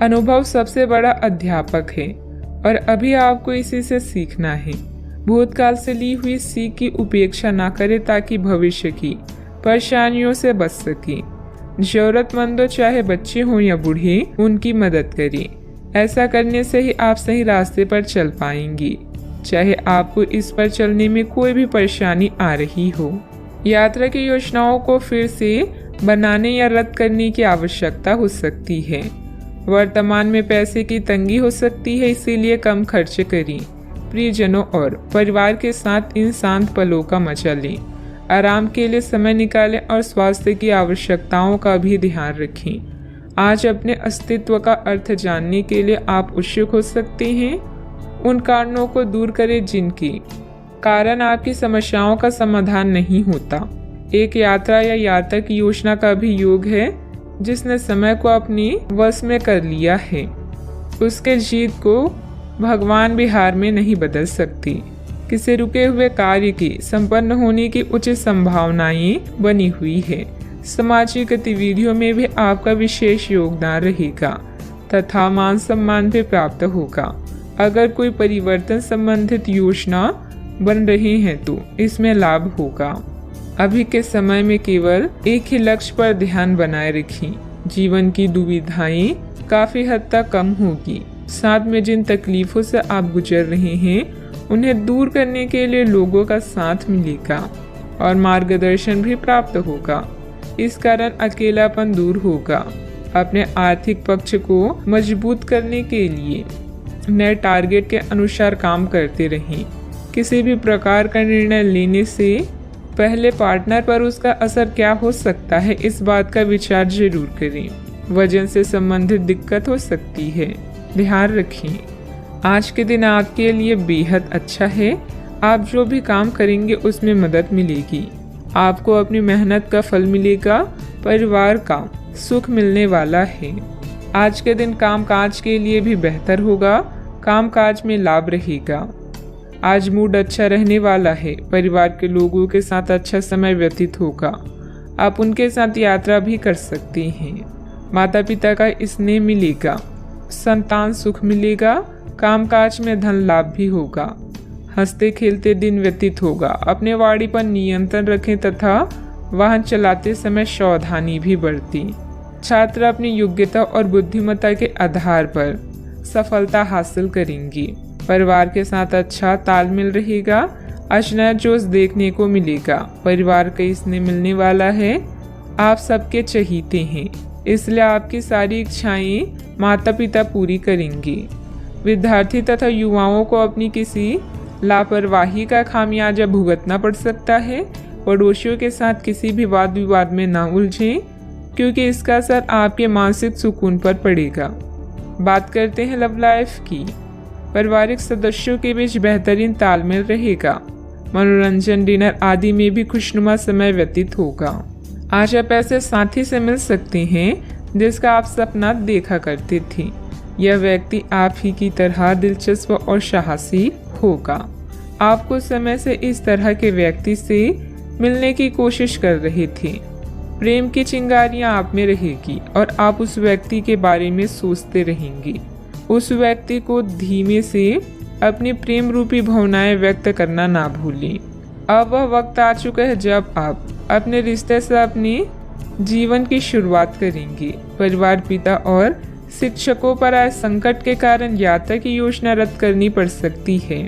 अनुभव सबसे बड़ा अध्यापक है और अभी आपको इसी से सीखना है। भूतकाल से ली हुई सीख की उपेक्षा ना करें ताकि भविष्य की परेशानियों से बच सके। जरूरतमंदों चाहे बच्चे हों या बूढ़े, उनकी मदद करें। ऐसा करने से ही आप सही रास्ते पर चल पाएंगी, चाहे आपको इस पर चलने में कोई भी परेशानी आ रही हो। यात्रा की योजनाओं को फिर से बनाने या रद्द करने की आवश्यकता हो सकती है। वर्तमान में पैसे की तंगी हो सकती है, इसीलिए कम खर्च करें। प्रियजनों और परिवार के साथ इन शांत पलों का मजा लें। आराम के लिए समय निकालें और स्वास्थ्य की आवश्यकताओं का भी ध्यान रखें। आज अपने अस्तित्व का अर्थ जानने के लिए आप उत्सुक हो सकते हैं। उन कारणों को दूर करें जिनके कारण आपकी समस्याओं का समाधान नहीं होता। एक यात्रा या यात्रा की योजना का भी योग है जिसने समय को अपने वश में कर लिया है। उसके जीत को भगवान भी हार में नहीं बदल सकती। किसी रुके हुए कार्य की संपन्न होने की उचित संभावनाएं बनी हुई है। सामाजिक गतिविधियों में भी आपका विशेष योगदान रहेगा तथा मान सम्मान भी प्राप्त होगा। अगर कोई परिवर्तन संबंधित योजना बन रही है तो इसमें लाभ होगा। अभी के समय में केवल एक ही लक्ष्य पर ध्यान बनाए रखें। जीवन की दुविधाएं काफी हद तक कम होगी। साथ में जिन तकलीफों से आप गुजर रहे हैं उन्हें दूर करने के लिए लोगों का साथ मिलेगा और मार्गदर्शन भी प्राप्त होगा। इस कारण अकेलापन दूर होगा। अपने आर्थिक पक्ष को मजबूत करने के लिए नए टारगेट के अनुसार काम करते रहें। किसी भी प्रकार का निर्णय लेने से पहले पार्टनर पर उसका असर क्या हो सकता है, इस बात का विचार जरूर करें। वजन से संबंधित दिक्कत हो सकती है, ध्यान रखें। आज के दिन आपके लिए बेहद अच्छा है। आप जो भी काम करेंगे उसमें मदद मिलेगी। आपको अपनी मेहनत का फल मिलेगा। परिवार का सुख मिलने वाला है। आज के दिन कामकाज के लिए भी बेहतर होगा। कामकाज में लाभ रहेगा। आज मूड अच्छा रहने वाला है। परिवार के लोगों के साथ अच्छा समय व्यतीत होगा। आप उनके साथ यात्रा भी कर सकते हैं। माता पिता का स्नेह मिलेगा। संतान सुख मिलेगा। कामकाज में धन लाभ भी होगा। हंसते खेलते दिन व्यतीत होगा। अपने वाणी पर नियंत्रण रखें तथा वाहन चलाते समय सावधानी भी बरतें। छात्र अपनी योग्यता और बुद्धिमत्ता के आधार पर सफलता हासिल करेंगे। परिवार के साथ अच्छा तालमेल रहेगा। आज नया जोश देखने को मिलेगा। परिवार का स्नेह मिलने वाला है। आप सबके चहीते हैं, इसलिए आपकी सारी इच्छाएं माता पिता पूरी करेंगे। विद्यार्थी तथा युवाओं को अपनी किसी लापरवाही का खामियाजा भुगतना पड़ सकता है। पड़ोसियों के साथ किसी भी वाद विवाद में न उलझें, क्योंकि इसका असर आपके मानसिक सुकून पर पड़ेगा। बात करते हैं लव लाइफ की। पारिवारिक सदस्यों के बीच बेहतरीन तालमेल रहेगा। मनोरंजन, डिनर आदि में भी खुशनुमा समय व्यतीत होगा। आज आप ऐसे साथी से मिल सकते हैं जिसका आप सपना देखा करते थे। यह व्यक्ति आप ही की तरह दिलचस्प और साहसी होगा। आप कुछ समय से इस तरह के व्यक्ति से मिलने की कोशिश कर रहे थे। प्रेम की चिंगारियां आप में रहेगी और आप उस व्यक्ति के बारे में सोचते रहेंगे। उस व्यक्ति को धीमे से अपनी प्रेम रूपी भावनाएं व्यक्त करना ना भूलें। अब वह वक्त आ चुका है जब आप अपने रिश्ते से अपने जीवन की शुरुआत करेंगे। परिवार, पिता और शिक्षकों पर आए संकट के कारण यात्रा की योजना रद्द करनी पड़ सकती है।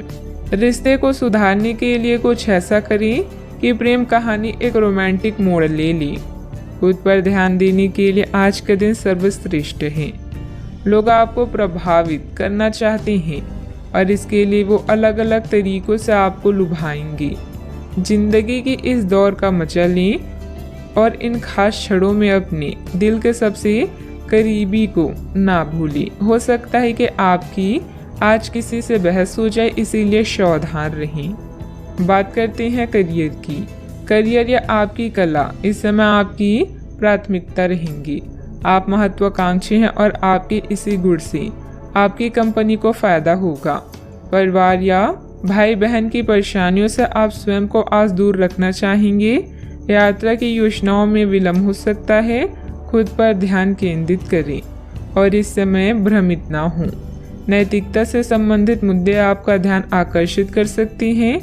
रिश्ते को सुधारने के लिए कुछ ऐसा करें कि प्रेम कहानी एक रोमांटिक मोड़ ले ले। खुद पर ध्यान देने के लिए आज का दिन सर्वश्रेष्ठ है। लोग आपको प्रभावित करना चाहते हैं और इसके लिए वो अलग अलग तरीकों से आपको लुभाएंगे। जिंदगी की इस दौर का मजा लें और इन खास क्षणों में अपने दिल के सबसे करीबी को ना भूलें। हो सकता है कि आपकी आज किसी से बहस हो जाए, इसीलिए सावधान रहें। बात करते हैं करियर की। करियर या आपकी कला इस समय आपकी प्राथमिकता रहेंगी। आप महत्वाकांक्षी हैं और आपके इसी गुण से आपकी कंपनी को फायदा होगा। परिवार या भाई बहन की परेशानियों से आप स्वयं को आज दूर रखना चाहेंगे। यात्रा की योजनाओं में विलंब हो सकता है। खुद पर ध्यान केंद्रित करें। और इस समय भ्रमित ना हों। नैतिकता से संबंधित मुद्दे आपका ध्यान आकर्षित कर सकते हैं।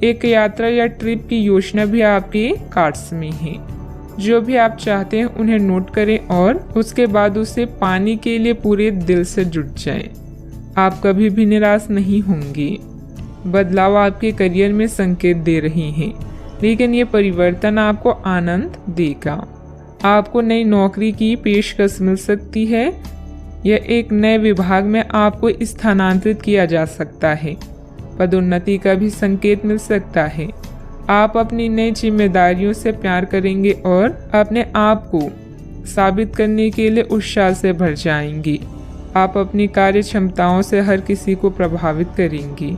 एक यात्रा या ट्रिप की योजना भी आपके कार्ड्स में है। जो भी आप चाहते हैं उन्हें नोट करें और उसके बाद उसे पाने के लिए पूरे दिल से जुट जाएं। आप कभी भी निराश नहीं होंगे। बदलाव आपके करियर में संकेत दे रहे हैं, लेकिन ये परिवर्तन आपको आनंद देगा। आपको नई नौकरी की पेशकश मिल सकती है या एक नए विभाग में आपको स्थानांतरित किया जा सकता है। पदोन्नति का भी संकेत मिल सकता है। आप अपनी नई जिम्मेदारियों से प्यार करेंगे और अपने आप को साबित करने के लिए उत्साह से भर जाएंगे। आप अपनी कार्य क्षमताओं से हर किसी को प्रभावित करेंगे।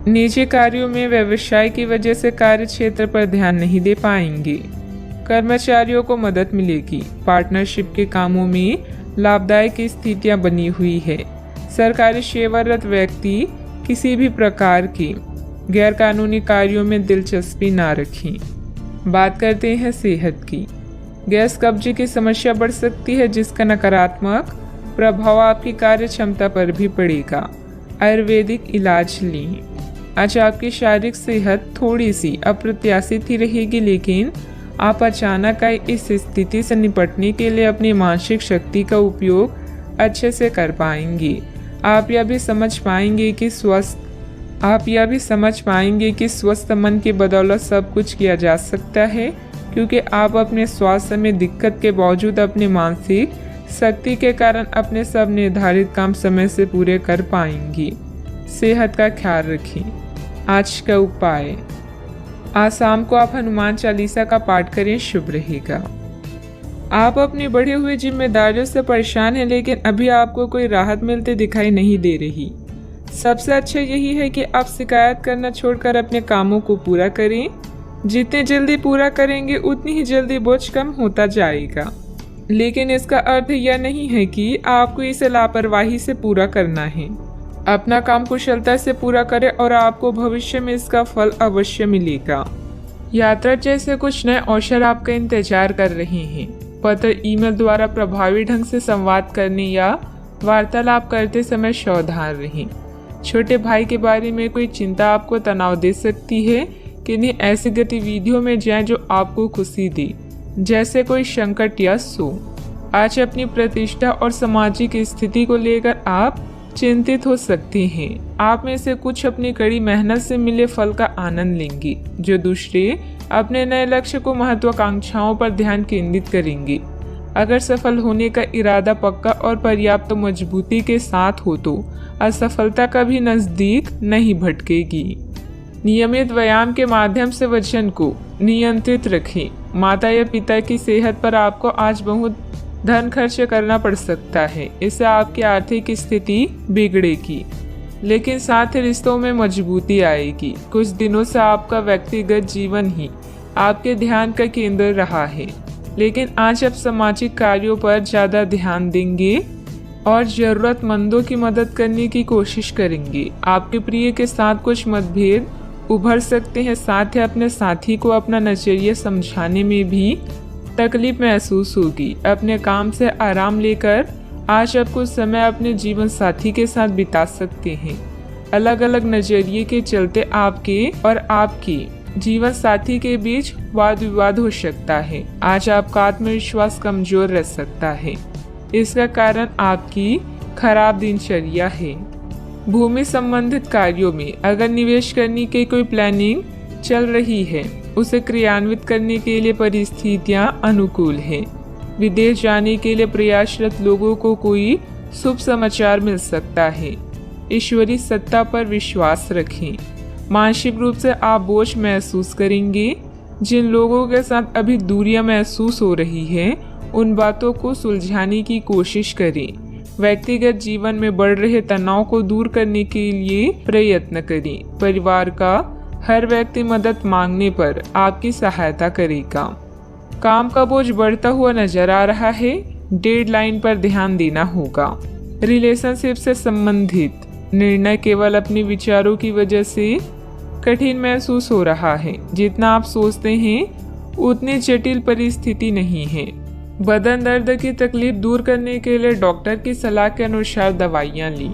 निजी कार्यों में व्यवसाय की वजह से कार्य क्षेत्र पर ध्यान नहीं दे पाएंगे। कर्मचारियों को मदद मिलेगी। पार्टनरशिप के कामों में लाभदायक स्थितियां बनी हुई है। सरकारी सेवारत व्यक्ति किसी भी प्रकार के गैरकानूनी कार्यों में दिलचस्पी ना रखें। बात करते हैं सेहत की। गैस कब्जे की समस्या बढ़ सकती है, जिसका नकारात्मक प्रभाव आपकी कार्य क्षमता पर भी पड़ेगा। आयुर्वेदिक इलाज लें। आज आपकी शारीरिक सेहत थोड़ी सी अप्रत्याशित ही रहेगी, लेकिन आप अचानक आई इस स्थिति से निपटने के लिए अपनी मानसिक शक्ति का उपयोग अच्छे से कर पाएंगे। आप यह भी समझ पाएंगे कि स्वस्थ मन की बदौलत सब कुछ किया जा सकता है, क्योंकि आप अपने स्वास्थ्य में दिक्कत के बावजूद अपनी मानसिक शक्ति के कारण अपने सब निर्धारित काम समय से पूरे कर पाएंगी। सेहत का ख्याल रखें। आज का उपाय, आज शाम को आप हनुमान चालीसा का पाठ करें, शुभ रहेगा। आप अपनी बढ़ी हुई जिम्मेदारियों से परेशान हैं, लेकिन अभी आपको कोई राहत मिलती दिखाई नहीं दे रही। सबसे अच्छा यही है कि आप शिकायत करना छोड़कर अपने कामों को पूरा करें। जितने जल्दी पूरा करेंगे उतनी ही जल्दी बोझ कम होता जाएगा। लेकिन इसका अर्थ यह नहीं है कि आपको इसे लापरवाही से पूरा करना है। अपना काम कुशलता से पूरा करें और आपको भविष्य में इसका फल अवश्य मिलेगा। यात्रा जैसे कुछ नए अवसर आपका इंतजार कर रहे हैं। पत्र, ईमेल द्वारा प्रभावी ढंग से संवाद करने या वार्तालाप करते समय सावधान रहें। छोटे भाई के बारे में कोई चिंता आपको तनाव दे सकती है। किन्हीं ऐसी गतिविधियों में जाएं जो आपको खुशी दे, जैसे कोई संकट या शोक। आज अपनी प्रतिष्ठा और सामाजिक स्थिति को लेकर आप चिंतित हो सकते हैं। आप में से कुछ अपनी कड़ी मेहनत से मिले फल का आनंद लेंगे, जो दूसरे अपने नए लक्ष्य को महत्वाकांक्षाओं पर ध्यान केंद्रित करेंगे। अगर सफल होने का इरादा पक्का और पर्याप्त मजबूती के साथ हो तो असफलता कभी नजदीक नहीं भटकेगी। नियमित व्यायाम के माध्यम से वजन को नियंत्रित रखें। माता या पिता की सेहत पर आपको आज बहुत धन खर्च करना पड़ सकता है। इससे आपकी आर्थिक स्थिति बिगड़ेगी, लेकिन साथ ही रिश्तों में मजबूती आएगी। कुछ दिनों से आपका व्यक्तिगत जीवन ही आपके ध्यान का केंद्र रहा है, लेकिन आज आप सामाजिक कार्यों पर ज़्यादा ध्यान देंगे और ज़रूरतमंदों की मदद करने की कोशिश करेंगे। आपके प्रिय के साथ कुछ मतभेद उभर सकते हैं। साथ ही अपने साथी को अपना नजरिया समझाने में भी तकलीफ महसूस होगी। अपने काम से आराम लेकर आज आप कुछ समय अपने जीवन साथी के साथ बिता सकते हैं। अलग अलग नजरिए के चलते आपके और आपकी जीवन साथी के बीच वाद विवाद हो सकता है। आज आपका आत्मविश्वास कमजोर रह सकता है। इसका कारण आपकी खराब दिनचर्या है। भूमि संबंधित कार्यों में अगर निवेश करने की कोई प्लानिंग चल रही है, उसे क्रियान्वित करने के लिए परिस्थितियां अनुकूल हैं। विदेश जाने के लिए प्रयासरत लोगों को कोई शुभ समाचार मिल सकता है। ईश्वरीय सत्ता पर विश्वास रखें। मानसिक रूप से आप बोझ महसूस करेंगे। जिन लोगों के साथ अभी दूरियां महसूस हो रही है, उन बातों को सुलझाने की कोशिश करें। व्यक्तिगत जीवन में बढ़ रहे तनाव को दूर करने के लिए प्रयत्न करें। परिवार का हर व्यक्ति मदद मांगने पर आपकी सहायता करेगा। काम का बोझ बढ़ता हुआ नजर आ रहा है। डेडलाइन पर ध्यान देना होगा। रिलेशनशिप से संबंधित निर्णय केवल अपने विचारों की वजह से कठिन महसूस हो रहा है। जितना आप सोचते हैं उतनी जटिल परिस्थिति नहीं है। बदन दर्द की तकलीफ दूर करने के लिए डॉक्टर की सलाह के अनुसार दवाइयाँ ली।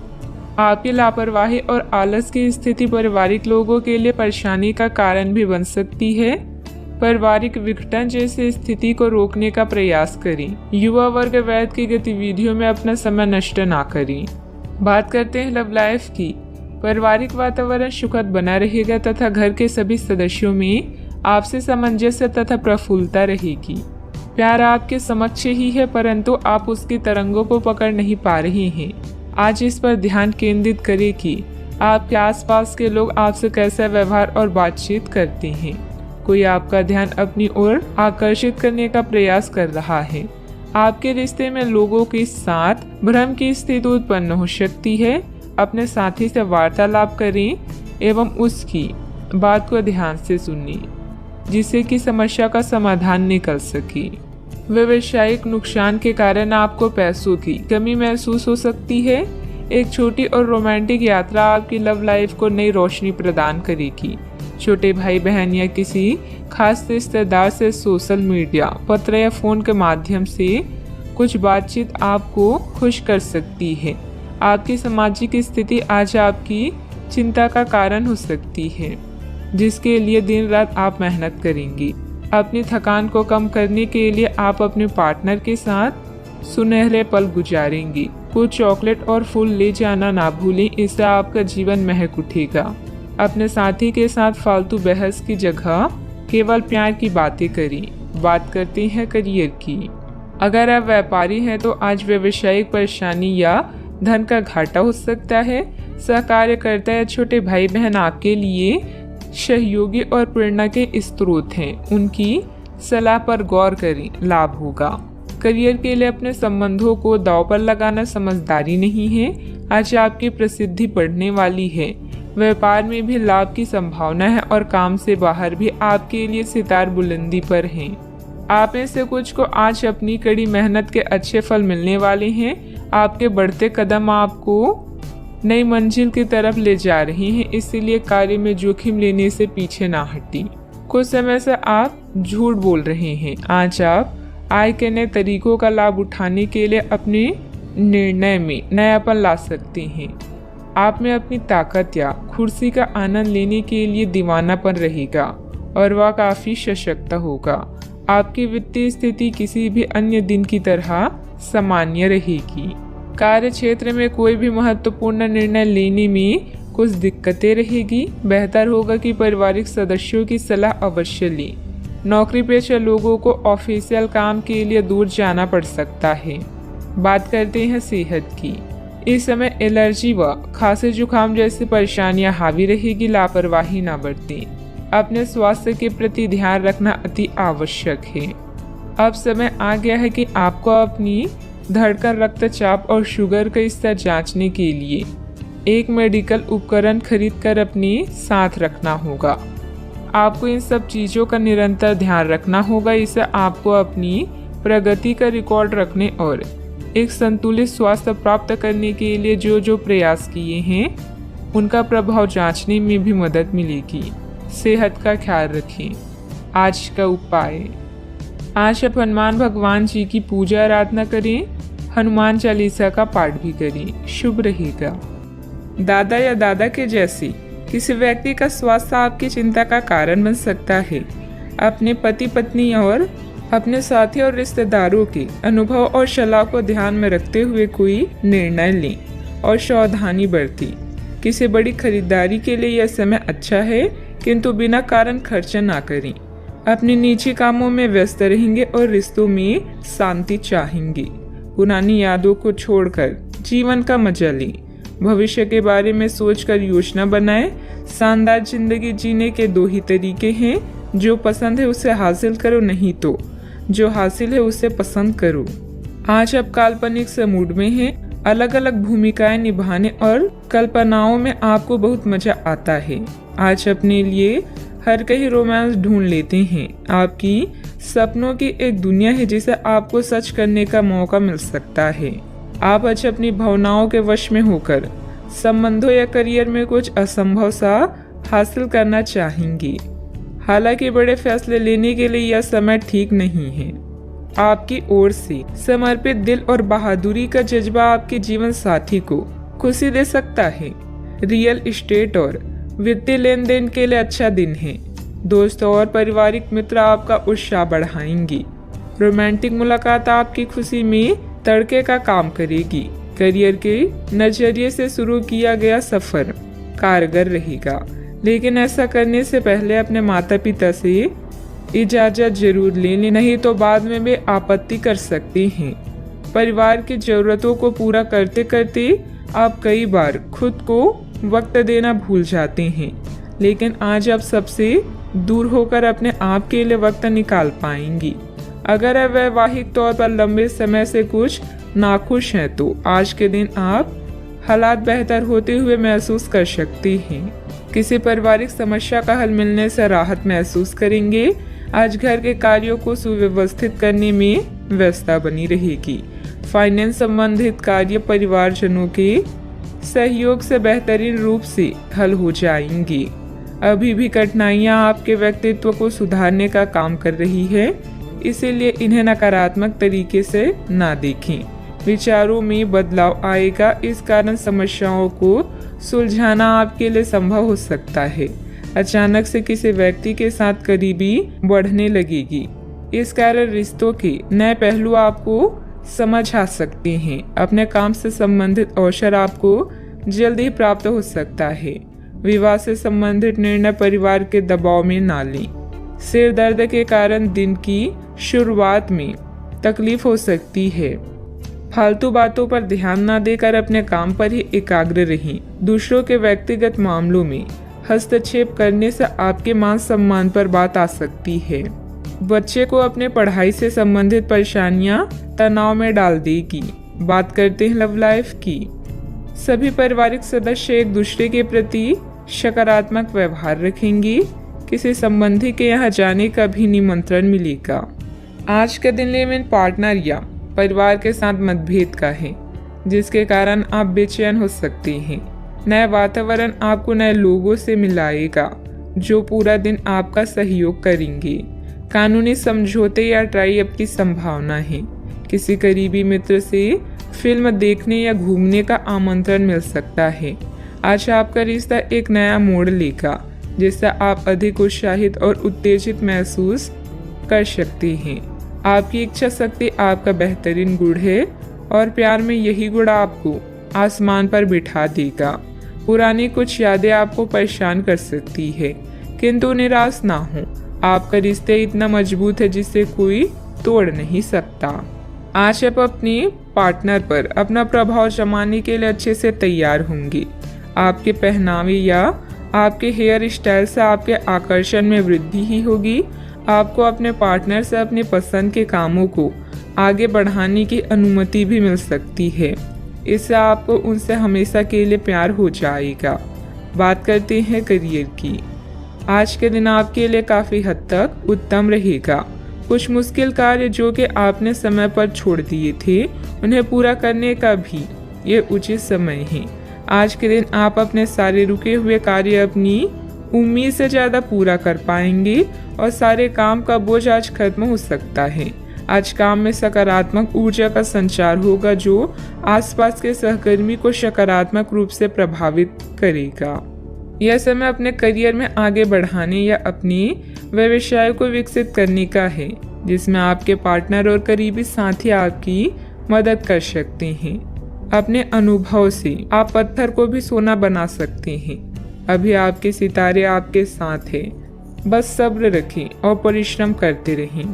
आपकी लापरवाही और आलस की स्थिति पारिवारिक लोगों के लिए परेशानी का कारण भी बन सकती है। पारिवारिक विघटन जैसी स्थिति को रोकने का प्रयास करें। युवा वर्ग वैध की गतिविधियों में अपना समय नष्ट ना करें। बात करते हैं लव लाइफ की। पारिवारिक वातावरण सुखद बना रहेगा तथा घर के सभी सदस्यों में आपसी सामंजस्य तथा प्रफुल्लता रहेगी। प्यार आपके समक्ष ही है, परंतु आप उसकी तरंगों को पकड़ नहीं पा रहे हैं। आज इस पर ध्यान केंद्रित करें कि आपके आसपास के लोग आपसे कैसा व्यवहार और बातचीत करते हैं। कोई आपका ध्यान अपनी ओर आकर्षित करने का प्रयास कर रहा है। आपके रिश्ते में लोगों के साथ भ्रम की स्थिति उत्पन्न हो सकती है। अपने साथी से वार्तालाप करें एवं उसकी बात को ध्यान से सुनिए, जिससे कि समस्या का समाधान निकल सके। व्यावसायिक नुकसान के कारण आपको पैसों की कमी महसूस हो सकती है। एक छोटी और रोमांटिक यात्रा आपकी लव लाइफ को नई रोशनी प्रदान करेगी। छोटे भाई बहन या किसी खास रिश्तेदार से सोशल मीडिया, पत्र या फोन के माध्यम से कुछ बातचीत आपको खुश कर सकती है। आपकी सामाजिक स्थिति आज आपकी चिंता का कारण हो सकती है, जिसके लिए दिन रात आप मेहनत करेंगी। अपनी थकान को कम करने के लिए आप अपने पार्टनर के साथ सुनहरे पल गुजारेंगी। कुछ चॉकलेट और फूल ले जाना ना भूलें, इससे आपका जीवन महक उठेगा। अपने साथी के साथ फालतू बहस की जगह केवल प्यार की बातें करें। बात करते हैं करियर की। अगर आप व्यापारी हैं तो आज व्यावसायिक परेशानी या धन का घाटा हो सकता है। सहकार्यकर्ता या छोटे भाई बहन आपके लिए सहयोगी और प्रेरणा के स्रोत हैं। उनकी सलाह पर गौर करें, लाभ होगा। करियर के लिए अपने संबंधों को दांव पर लगाना समझदारी नहीं है। आज आपकी प्रसिद्धि बढ़ने वाली है। व्यापार में भी लाभ की संभावना है और काम से बाहर भी आपके लिए सितार बुलंदी पर हैं। आप में से कुछ को आज अपनी कड़ी मेहनत के अच्छे फल मिलने वाले हैं। आपके बढ़ते कदम आपको नई मंजिल की तरफ ले जा रहे हैं, इसीलिए कार्य में जोखिम लेने से पीछे ना हटी। कुछ समय से आप झूठ बोल रहे हैं। आज आप आय के नए तरीकों का लाभ उठाने के लिए अपने निर्णय में नयापन ला सकते हैं। आप में अपनी ताकत या कुर्सी का आनंद लेने के लिए दीवानापन रहेगा और वह काफी सशक्त होगा। आपकी वित्तीय स्थिति किसी भी अन्य दिन की तरह सामान्य रहेगी। कार्य क्षेत्र में कोई भी महत्वपूर्ण निर्णय लेने में कुछ दिक्कतें रहेगी। बेहतर होगा कि पारिवारिक सदस्यों की सलाह अवश्य लें। नौकरी पेशा लोगों को ऑफिशियल काम के लिए दूर जाना पड़ सकता है। बात करते हैं सेहत की। इस समय एलर्जी व खांसी जुकाम जैसी परेशानियां हावी रहेगी। लापरवाही न बरतें। अपने स्वास्थ्य के प्रति ध्यान रखना अति आवश्यक है। अब समय आ गया है कि आपको अपनी धड़कन, रक्तचाप और शुगर का स्तर जांचने के लिए एक मेडिकल उपकरण खरीदकर अपने साथ रखना होगा। आपको इन सब चीज़ों का निरंतर ध्यान रखना होगा। इससे आपको अपनी प्रगति का रिकॉर्ड रखने और एक संतुलित स्वास्थ्य प्राप्त करने के लिए जो प्रयास किए हैं उनका प्रभाव जांचने में भी मदद मिलेगी। सेहत का ख्याल रखें। आज का उपाय, आज आप हनुमान भगवान जी की पूजा आराधना करें। हनुमान चालीसा का पाठ भी करें, शुभ रहेगा। दादा या दादा के जैसे किसी व्यक्ति का स्वास्थ्य आपकी चिंता का कारण बन सकता है। अपने पति पत्नी और अपने साथी और रिश्तेदारों के अनुभव और सलाह को ध्यान में रखते हुए कोई निर्णय लें और सावधानी बरतें। किसी बड़ी खरीदारी के लिए यह समय अच्छा है, किंतु बिना कारण खर्च ना करें। अपने निजी कामों में व्यस्त रहेंगे और रिश्तों में शांति चाहेंगे। पुरानी यादों को छोड़कर जीवन का मजा लें। भविष्य के बारे में सोचकर योजना बनाएं। शानदार जिंदगी जीने के दो ही तरीके हैं, जो पसंद है उसे हासिल करो, नहीं तो जो हासिल है उसे पसंद करो। आज आप काल्पनिक से मूड में हैं। अलग अलग भूमिकाएं निभाने और कल्पनाओं में आपको बहुत मजा आता है। आज अपने लिए हर कहीं रोमांस ढूंढ लेते हैं। आपकी सपनों की एक दुनिया है जिसे आपको सच करने का मौका मिल सकता है। आप आज अपनी भावनाओं के वश में होकर संबंधों या करियर में कुछ असंभव सा हासिल करना चाहेंगे। हालांकि बड़े फैसले लेने के लिए यह समय ठीक नहीं है। आपकी ओर से समर्पित दिल और बहादुरी का जज्बा आपके जीवन साथी को खुशी दे सकता है। रियल एस्टेट और वित्तीय लेन देन के लिए अच्छा दिन है। दोस्तों और पारिवारिक मित्र आपका उत्साह बढ़ाएंगी। रोमांटिक मुलाकात आपकी खुशी में तड़के का काम करेगी। करियर के नजरिए से शुरू किया गया सफर कारगर रहेगा, लेकिन ऐसा करने से पहले अपने माता पिता से इजाजत जरूर ले लें, नहीं तो बाद में वे आपत्ति कर सकते हैं। परिवार की जरूरतों को पूरा करते करते आप कई बार खुद को वक्त देना भूल जाते हैं, लेकिन आज आप सबसे दूर होकर अपने आप के लिए वक्त निकाल पाएंगी। अगर वैवाहिक तौर पर लंबे समय से कुछ नाखुश हैं तो आज के दिन आप हालात बेहतर होते हुए महसूस कर सकती हैं। किसी पारिवारिक समस्या का हल मिलने से राहत महसूस करेंगे। आज घर के कार्यों को सुव्यवस्थित करने में व्यस्तता बनी रहेगी। फाइनेंस संबंधित कार्य परिवारजनों के सहयोग से बेहतरीन रूप से हल हो जाएंगी। अभी भी कठिनाइयां आपके व्यक्तित्व को सुधारने का काम कर रही है, इसीलिए इन्हें नकारात्मक तरीके से ना देखें। विचारों में बदलाव आएगा, इस कारण समस्याओं को सुलझाना आपके लिए संभव हो सकता है। अचानक से किसी व्यक्ति के साथ करीबी बढ़ने लगेगी, इस कारण रिश्तों के नए पहलू आपको समझ आ सकते हैं। अपने काम से संबंधित अवसर आपको जल्दी ही प्राप्त हो सकता है। विवाह से संबंधित निर्णय परिवार के दबाव में ना लें। सिर दर्द के कारण दिन की शुरुआत में तकलीफ हो सकती है। फालतू बातों पर ध्यान न देकर अपने काम पर ही एकाग्र रहें। दूसरों के व्यक्तिगत मामलों में हस्तक्षेप करने से आपके मान सम्मान पर बात आ सकती है। बच्चे को अपने पढ़ाई से संबंधित परेशानियां तनाव में डाल देगी। बात करते हैं लव लाइफ की। सभी पारिवारिक सदस्य एक दूसरे के प्रति सकारात्मक व्यवहार रखेंगी। किसी संबंधी के यहाँ जाने का भी निमंत्रण मिलेगा। आज का दिन लिव इन पार्टनर या परिवार के साथ मतभेद का है, जिसके कारण आप बेचैन हो सकते हैं। नया वातावरण आपको नए लोगों से मिलाएगा जो पूरा दिन आपका सहयोग करेंगे। कानूनी समझौते या ट्राई अप की संभावना है। किसी करीबी मित्र से फिल्म देखने या घूमने का आमंत्रण मिल सकता है। आज आपका रिश्ता एक नया मोड़ लेगा, जिससे आप अधिक उत्साहित और उत्तेजित महसूस कर सकते हैं। आपकी इच्छा शक्ति आपका बेहतरीन गुण है और प्यार में यही गुण आपको आसमान पर बिठा देगा। पुरानी कुछ यादें आपको परेशान कर सकती है, किंतु निराश ना हो। आपका रिश्ता इतना मजबूत है जिसे कोई तोड़ नहीं सकता। आज आप अपने पार्टनर पर अपना प्रभाव जमाने के लिए अच्छे से तैयार होंगे। आपके पहनावे या आपके हेयर स्टाइल से आपके आकर्षण में वृद्धि ही होगी। आपको अपने पार्टनर से अपनी पसंद के कामों को आगे बढ़ाने की अनुमति भी मिल सकती है। इससे आपको उनसे हमेशा के लिए प्यार हो जाएगा। बात करते हैं करियर की। आज के दिन आपके लिए काफ़ी हद तक उत्तम रहेगा। कुछ मुश्किल कार्य जो कि आपने समय पर छोड़ दिए थे, उन्हें पूरा करने का भी ये उचित समय है। आज के दिन आप अपने सारे रुके हुए कार्य अपनी उम्मीद से ज़्यादा पूरा कर पाएंगे और सारे काम का बोझ आज खत्म हो सकता है। आज काम में सकारात्मक ऊर्जा का संचार होगा जो आसपास के सहकर्मी को सकारात्मक रूप से प्रभावित करेगा। यह समय अपने करियर में आगे बढ़ाने या अपनी व्यवसाय को विकसित करने का है, जिसमें आपके पार्टनर और करीबी साथी आपकी मदद कर सकते हैं। अपने अनुभव से आप पत्थर को भी सोना बना सकते हैं। अभी आपके सितारे आपके साथ हैं, बस सब्र रखें और परिश्रम करते रहें।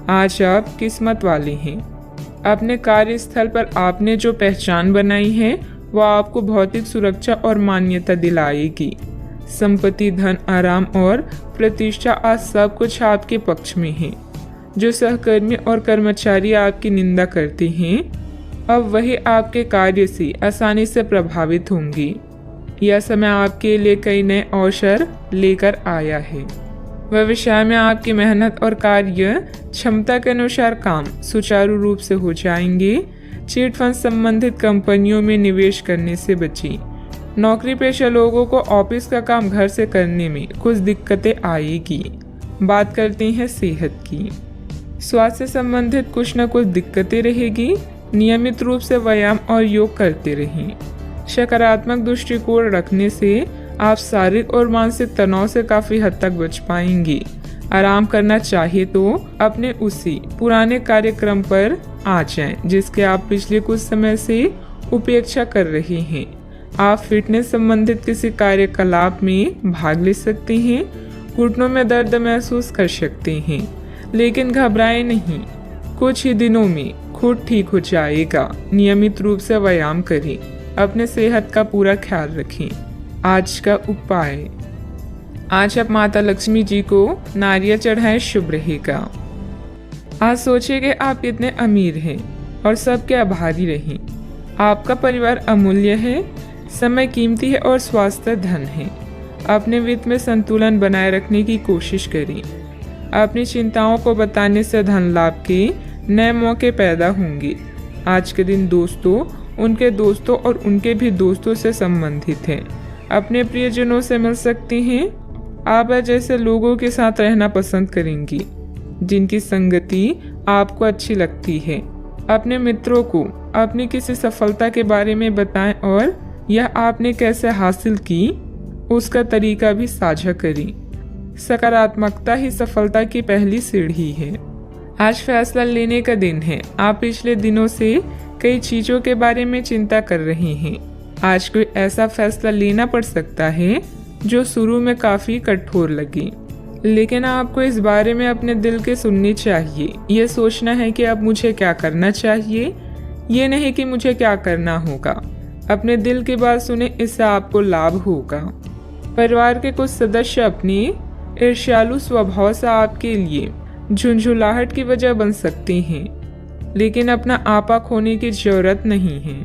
आज आप किस्मत वाले हैं। अपने कार्यस्थल पर आपने जो पहचान बनाई है वह आपको भौतिक सुरक्षा और मान्यता दिलाएगी। संपत्ति, धन, आराम और प्रतिष्ठा आज सब कुछ आपके पक्ष में है। जो सहकर्मी और कर्मचारी आपकी निंदा करते हैं, अब वही आपके कार्य से आसानी से प्रभावित होंगे। यह समय आपके लिए कई नए अवसर लेकर आया है। व्यवसाय में आपकी मेहनत और कार्य क्षमता के अनुसार काम सुचारू रूप से हो जाएंगे। चिट फंड संबंधित कंपनियों में निवेश करने से बचें। नौकरी पेशा लोगों को ऑफिस का काम घर से करने में कुछ दिक्कतें आएगी। बात करते हैं सेहत की। स्वास्थ्य से संबंधित कुछ न कुछ दिक्कतें रहेगी। नियमित रूप से व्यायाम और योग करते रहें। सकारात्मक दृष्टिकोण रखने से आप शारीरिक और मानसिक तनाव से काफी हद तक बच पाएंगे। आराम करना चाहिए तो अपने उसी पुराने कार्यक्रम पर आ जाएं, जिसके आप पिछले कुछ समय से उपेक्षा कर रहे हैं। आप फिटनेस संबंधित किसी कार्यकलाप में भाग ले सकते हैं। घुटनों में दर्द महसूस कर सकते हैं, लेकिन घबराएं नहीं, कुछ ही दिनों में खुद ठीक हो जाएगा। नियमित रूप से व्यायाम करें, अपने सेहत का पूरा ख्याल रखें। आज का उपाय, आज आप माता लक्ष्मी जी को नारियल चढ़ाएं, शुभ रहेगा। आज सोचिए कि आप कितने अमीर हैं और सबके आभारी रहें। आपका परिवार अमूल्य है, समय कीमती है और स्वास्थ्य धन है। अपने वित्त में संतुलन बनाए रखने की कोशिश करें। अपनी चिंताओं को बताने से धन लाभ के नए मौके पैदा होंगे। आज के दिन दोस्तों, उनके दोस्तों और उनके भी दोस्तों से संबंधित हैं। अपने प्रियजनों से मिल सकते हैं। आप जैसे लोगों के साथ रहना पसंद करेंगी जिनकी संगति आपको अच्छी लगती है। अपने मित्रों को अपनी किसी सफलता के बारे में बताएं और यह आपने कैसे हासिल की उसका तरीका भी साझा करें। सकारात्मकता ही सफलता की पहली सीढ़ी है। आज फैसला लेने का दिन है। आप पिछले दिनों से कई चीजों के बारे में चिंता कर रहे हैं। आज कोई ऐसा फैसला लेना पड़ सकता है जो शुरू में काफी कठोर लगे, लेकिन आपको इस बारे में अपने दिल के सुननी चाहिए। ये सोचना है कि अब मुझे क्या करना चाहिए, ये नहीं कि मुझे क्या करना होगा। अपने दिल की बात सुने, इससे आपको लाभ होगा। परिवार के कुछ सदस्य अपनी ईर्ष्यालु स्वभाव से आपके लिए झुंझुलाहट की वजह बन सकते हैं, लेकिन अपना आपा खोने की जरूरत नहीं है,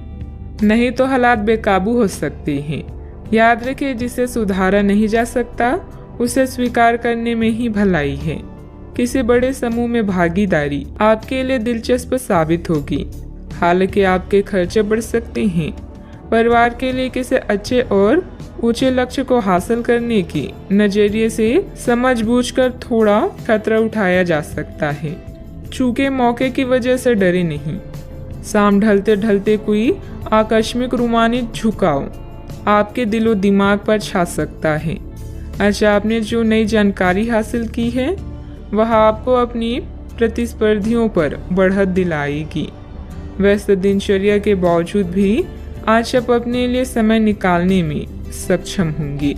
नहीं तो हालात बेकाबू हो सकते हैं। याद रखिए, जिसे सुधारा नहीं जा सकता उसे स्वीकार करने में ही भलाई है। किसी बड़े समूह में भागीदारी आपके लिए दिलचस्प साबित होगी, हालांकि आपके खर्चे बढ़ सकते हैं। परिवार के लिए किसी अच्छे और ऊंचे लक्ष्य को हासिल करने के नजरिए से समझबूझकर थोड़ा खतरा उठाया जा सकता है। चूंकि मौके की वजह से डरे नहीं। शाम ढलते ढलते कोई आकस्मिक रोमांचित झुकाव आपके दिलो दिमाग पर छा सकता है। अच्छा, आपने जो नई जानकारी हासिल की है वह आपको अपनी प्रतिस्पर्धियों पर बढ़त दिलाएगी। व्यस्त दिनचर्या के बावजूद भी आज आप अपने लिए समय निकालने में सक्षम होंगे।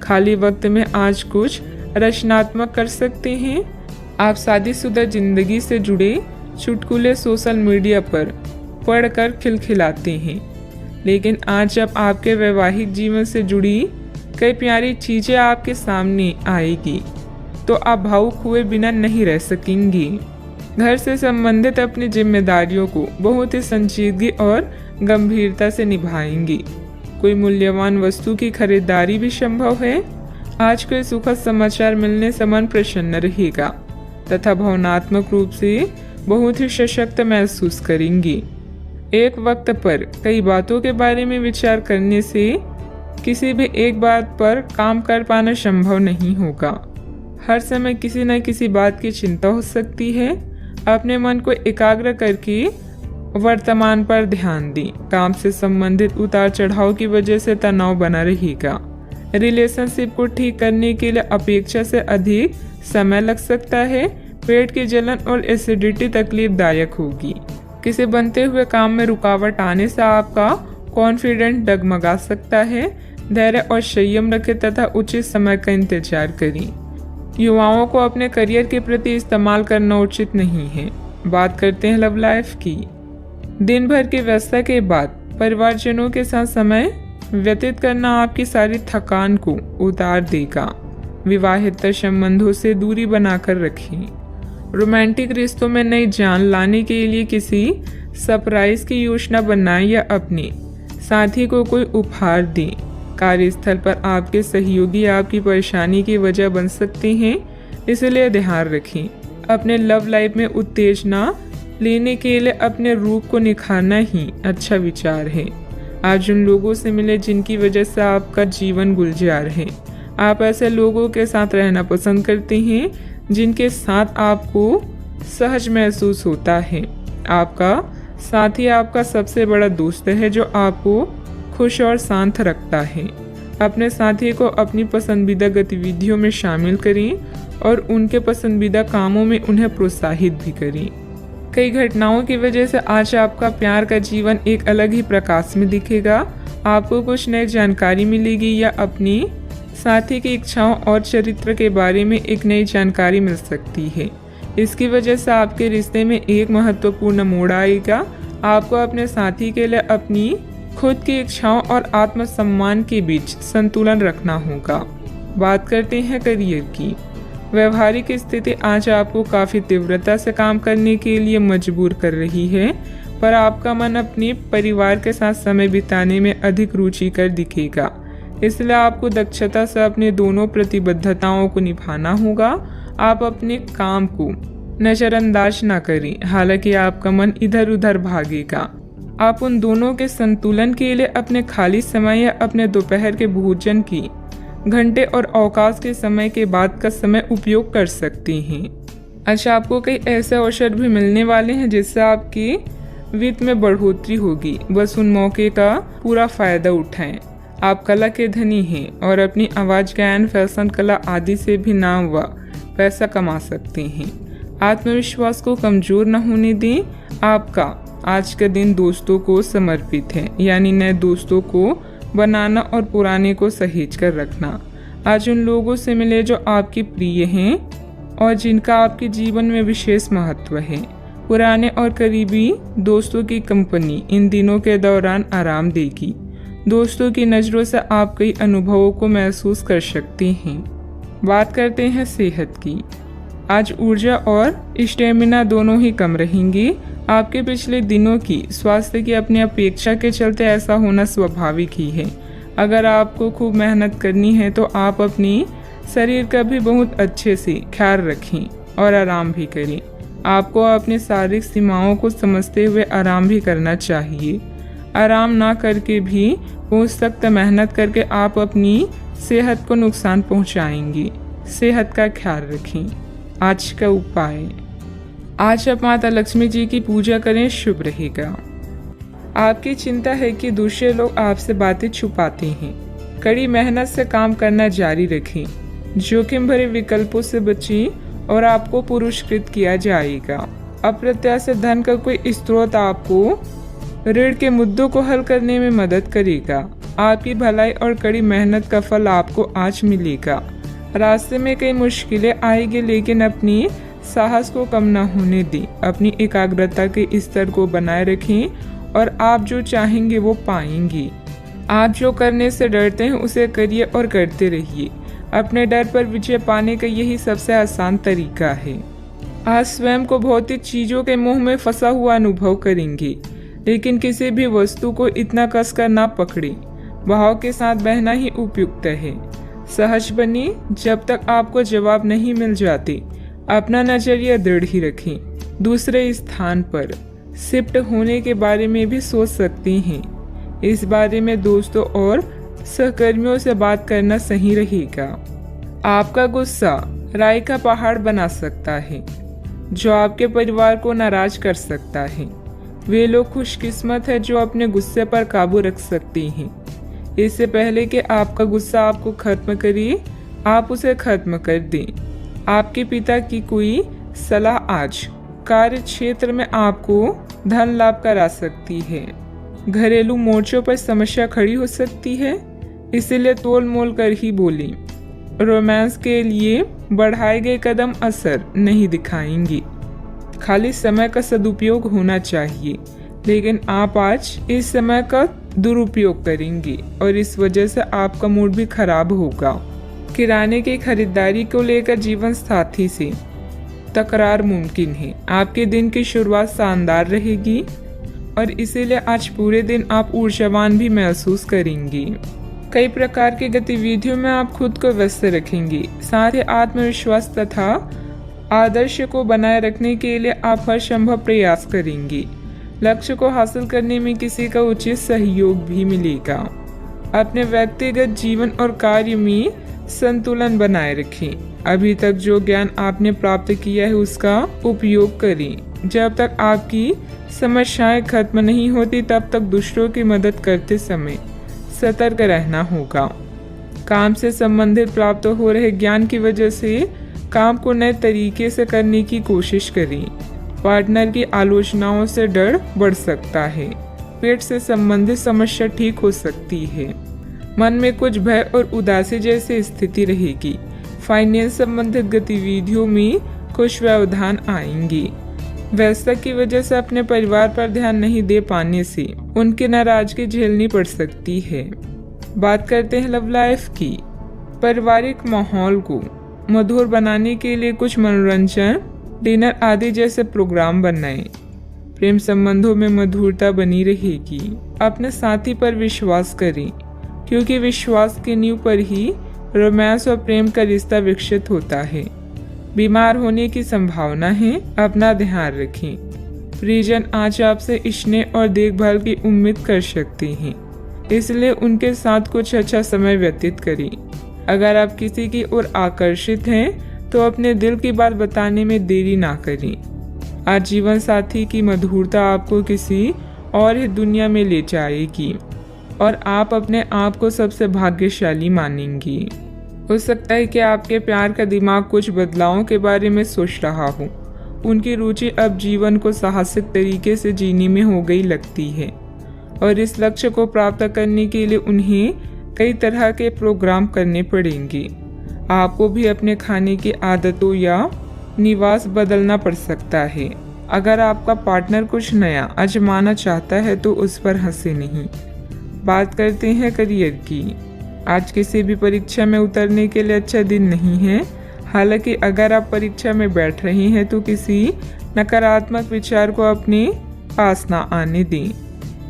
खाली वक्त में आज कुछ रचनात्मक कर सकते हैं। आप शादीशुदा जिंदगी से जुड़े चुटकुले सोशल मीडिया पर पढ़कर खिलखिलाते हैं, लेकिन आज जब आपके वैवाहिक जीवन से जुड़ी कई प्यारी चीजें आपके सामने आएगी तो आप भावुक हुए बिना नहीं रह सकेंगी। घर से संबंधित अपनी जिम्मेदारियों को बहुत ही संजीदगी और गंभीरता से निभाएंगी। कोई मूल्यवान वस्तु की खरीदारी भी संभव है। आज कोई सुखद समाचार मिलने से मन प्रसन्न रहेगा तथा भावनात्मक रूप से बहुत ही सशक्त महसूस करेंगी। एक वक्त पर कई बातों के बारे में विचार करने से किसी भी एक बात पर काम कर पाना संभव नहीं होगा। हर समय किसी न किसी बात की चिंता हो सकती है। अपने मन को एकाग्र करके वर्तमान पर ध्यान दें। काम से संबंधित उतार चढ़ाव की वजह से तनाव बना रहेगा। रिलेशनशिप को ठीक करने के लिए अपेक्षा से अधिक समय लग सकता है। पेट की जलन और एसिडिटी तकलीफदायक होगी। किसी बनते हुए काम में रुकावट आने से आपका कॉन्फिडेंस डगमगा सकता है। धैर्य और संयम रखें तथा उचित समय का इंतजार करें। युवाओं को अपने करियर के प्रति इस्तेमाल करना उचित नहीं है। बात करते हैं लव लाइफ की। दिन भर की व्यस्तता के बाद परिवारजनों के साथ समय व्यतीत करना आपकी सारी थकान को उतार देगा। विवाहित संबंधों से दूरी बनाकर रखें। रोमांटिक रिश्तों में नई जान लाने के लिए किसी सरप्राइज की योजना बनाएं या अपने साथी को कोई उपहार दें। कार्यस्थल पर आपके सहयोगी आपकी परेशानी की वजह बन सकते हैं, इसलिए ध्यान रखें। अपने लव लाइफ में उत्तेजना लेने के लिए अपने रूप को निखारना ही अच्छा विचार है। आज उन लोगों से मिले जिनकी वजह से आपका जीवन गुलजार है। आप ऐसे लोगों के साथ रहना पसंद करते हैं जिनके साथ आपको सहज महसूस होता है। आपका साथी आपका सबसे बड़ा दोस्त है जो आपको खुश और शांत रखता है। अपने साथी को अपनी पसंदीदा गतिविधियों में शामिल करें और उनके पसंदीदा कामों में उन्हें प्रोत्साहित भी करें। कई घटनाओं की वजह से आज आपका प्यार का जीवन एक अलग ही प्रकाश में दिखेगा। आपको कुछ नई जानकारी मिलेगी या अपनी साथी की इच्छाओं और चरित्र के बारे में एक नई जानकारी मिल सकती है। इसकी वजह से आपके रिश्ते में एक महत्वपूर्ण मोड़ आएगा। आपको अपने साथी के लिए अपनी खुद की इच्छाओं और आत्मसम्मान के बीच संतुलन रखना होगा। बात करते हैं करियर की। व्यवहारिक स्थिति आज आपको काफ़ी तीव्रता से काम करने के लिए मजबूर कर रही है, पर आपका मन अपने परिवार के साथ समय बिताने में अधिक रुचिकर दिखेगा। इसलिए आपको दक्षता से अपने दोनों प्रतिबद्धताओं को निभाना होगा। आप अपने काम को नज़रअंदाज न करें, हालांकि आपका मन इधर उधर भागेगा। आप उन दोनों के संतुलन के लिए अपने खाली समय या अपने दोपहर के भोजन की घंटे और अवकाश के समय के बाद का समय उपयोग कर सकते हैं। अच्छा, आपको कई ऐसे अवसर भी मिलने वाले हैं जिससे आपकी वित्त में बढ़ोतरी होगी। बस उन मौके का पूरा फायदा उठाएं। आप कला के धनी हैं और अपनी आवाज़, गायन, फैशन, कला आदि से भी नाम व पैसा कमा सकते हैं। आत्मविश्वास को कमज़ोर न होने दें। आपका आज का दिन दोस्तों को समर्पित है, यानी नए दोस्तों को बनाना और पुराने को सहेज कर रखना। आज उन लोगों से मिले जो आपके प्रिय हैं और जिनका आपके जीवन में विशेष महत्व है। पुराने और करीबी दोस्तों की कंपनी इन दिनों के दौरान आराम देगी। दोस्तों की नज़रों से आप कई अनुभवों को महसूस कर सकते हैं। बात करते हैं सेहत की। आज ऊर्जा और स्टेमिना दोनों ही कम रहेंगी। आपके पिछले दिनों की स्वास्थ्य की अपनी अपेक्षा के चलते ऐसा होना स्वाभाविक ही है। अगर आपको खूब मेहनत करनी है तो आप अपनी शरीर का भी बहुत अच्छे से ख्याल रखें और आराम भी करें। आपको अपनी शारीरिक सीमाओं को समझते हुए आराम भी करना चाहिए। आराम ना करके भी बहुत सख्त मेहनत करके आप अपनी सेहत को नुकसान पहुंचाएंगे। सेहत का ख्याल रखें। आज का उपाय, आज आप माता लक्ष्मी जी की पूजा करें, शुभ रहेगा। आपकी चिंता है कि दूसरे लोग आपसे बातें छुपाते हैं। कड़ी मेहनत से काम करना जारी रखें। जोखिम भरे विकल्पों से बचें और आपको पुरस्कृत किया जाएगा। अप्रत्याशित धन का कोई स्रोत आपको ऋण के मुद्दों को हल करने में मदद करेगा। आपकी भलाई और कड़ी मेहनत का फल आपको आज मिलेगा। रास्ते में कई मुश्किलें आएगी, लेकिन अपनी साहस को कम न होने दें। अपनी एकाग्रता के स्तर को बनाए रखें और आप जो चाहेंगे वो पाएंगे। आप जो करने से डरते हैं उसे करिए और करते रहिए। अपने डर पर विजय पाने का यही सबसे आसान तरीका है। आज स्वयं को भौतिक चीजों के मोह में फंसा हुआ अनुभव करेंगे, लेकिन किसी भी वस्तु को इतना कसकर ना पकड़े। भाव के साथ बहना ही उपयुक्त है। सहज बनिए। जब तक आपको जवाब नहीं मिल जाते, अपना नजरिया दृढ़ ही रखें। दूसरे स्थान पर शिफ्ट होने के बारे में भी सोच सकते हैं। इस बारे में दोस्तों और सहकर्मियों से बात करना सही रहेगा। आपका गुस्सा राई का पहाड़ बना सकता है, जो आपके परिवार को नाराज कर सकता है। वे लोग खुशकिस्मत है जो अपने गुस्से पर काबू रख सकते हैं। इससे पहले कि आपका गुस्सा आपको खत्म करे, आप उसे खत्म कर दें। आपके पिता की कोई सलाह आज कार्य क्षेत्र में आपको धन लाभ करा सकती है। घरेलू मोर्चों पर समस्या खड़ी हो सकती है, इसीलिए तोल मोल कर ही बोलें। रोमांस के लिए बढ़ाए गए कदम असर नहीं दिखाएंगे। खाली समय का सदुपयोग होना चाहिए, लेकिन आप आज इस समय का दुरुपयोग करेंगे और इस वजह से आपका मूड भी खराब होगा। किराने की खरीदारी को लेकर जीवन साथी से तकरार मुमकिन है। आपके दिन की शुरुआत शानदार रहेगी और इसीलिए आज पूरे दिन आप ऊर्जावान भी महसूस करेंगे। कई प्रकार की गतिविधियों में आप खुद को व्यस्त रखेंगे। साथ ही आत्मविश्वास तथा आदर्श को बनाए रखने के लिए आप हर संभव प्रयास करेंगे। लक्ष्य को हासिल करने में किसी का उचित सहयोग भी मिलेगा। अपने व्यक्तिगत जीवन और कार्य में संतुलन बनाए रखें। अभी तक जो ज्ञान आपने प्राप्त किया है उसका उपयोग करें। जब तक आपकी समस्याएं खत्म नहीं होती तब तक दूसरों की मदद करते समय सतर्क रहना होगा। काम से संबंधित प्राप्त हो रहे ज्ञान की वजह से काम को नए तरीके से करने की कोशिश करें। पार्टनर की आलोचनाओं से डर बढ़ सकता है। पेट से संबंधित समस्या ठीक हो सकती है। मन में कुछ भय और उदासी जैसी स्थिति रहेगी। फाइनेंस संबंधित गतिविधियों में कुछ व्यवधान आएंगे। व्यस्तता की वजह से अपने परिवार पर ध्यान नहीं दे पाने से उनकी नाराजगी झेलनी पड़ सकती है। बात करते हैं लव लाइफ की। पारिवारिक माहौल को मधुर बनाने के लिए कुछ मनोरंजन, डिनर आदि जैसे प्रोग्राम बनाएं। प्रेम संबंधों में मधुरता बनी रहेगी। अपने साथी पर विश्वास करें, क्योंकि विश्वास की नींव पर ही रोमांस और प्रेम का रिश्ता विकसित होता है। बीमार होने की संभावना है, अपना ध्यान रखें। परिजन आज आपसे स्नेह और देखभाल की उम्मीद कर सकते हैं, इसलिए उनके साथ कुछ अच्छा समय व्यतीत करें। अगर आप किसी की ओर आकर्षित हैं तो अपने दिल की बात बताने में देरी ना करें। आज जीवन साथी की मधुरता आपको किसी और ही दुनिया में ले जाएगी और आप अपने आप को सबसे भाग्यशाली मानेंगी। हो सकता है कि आपके प्यार का दिमाग कुछ बदलावों के बारे में सोच रहा हो। उनकी रुचि अब जीवन को साहसिक तरीके से जीने में हो गई लगती है और इस लक्ष्य को प्राप्त करने के लिए उन्हें कई तरह के प्रोग्राम करने पड़ेंगे। आपको भी अपने खाने की आदतों या निवास बदलना पड़ सकता है। अगर आपका पार्टनर कुछ नया आजमाना चाहता है तो उस पर हंसे नहीं। बात करते हैं करियर की। आज किसी भी परीक्षा में उतरने के लिए अच्छा दिन नहीं है। हालांकि अगर आप परीक्षा में बैठ रहे हैं तो किसी नकारात्मक विचार को अपने पास ना आने दें।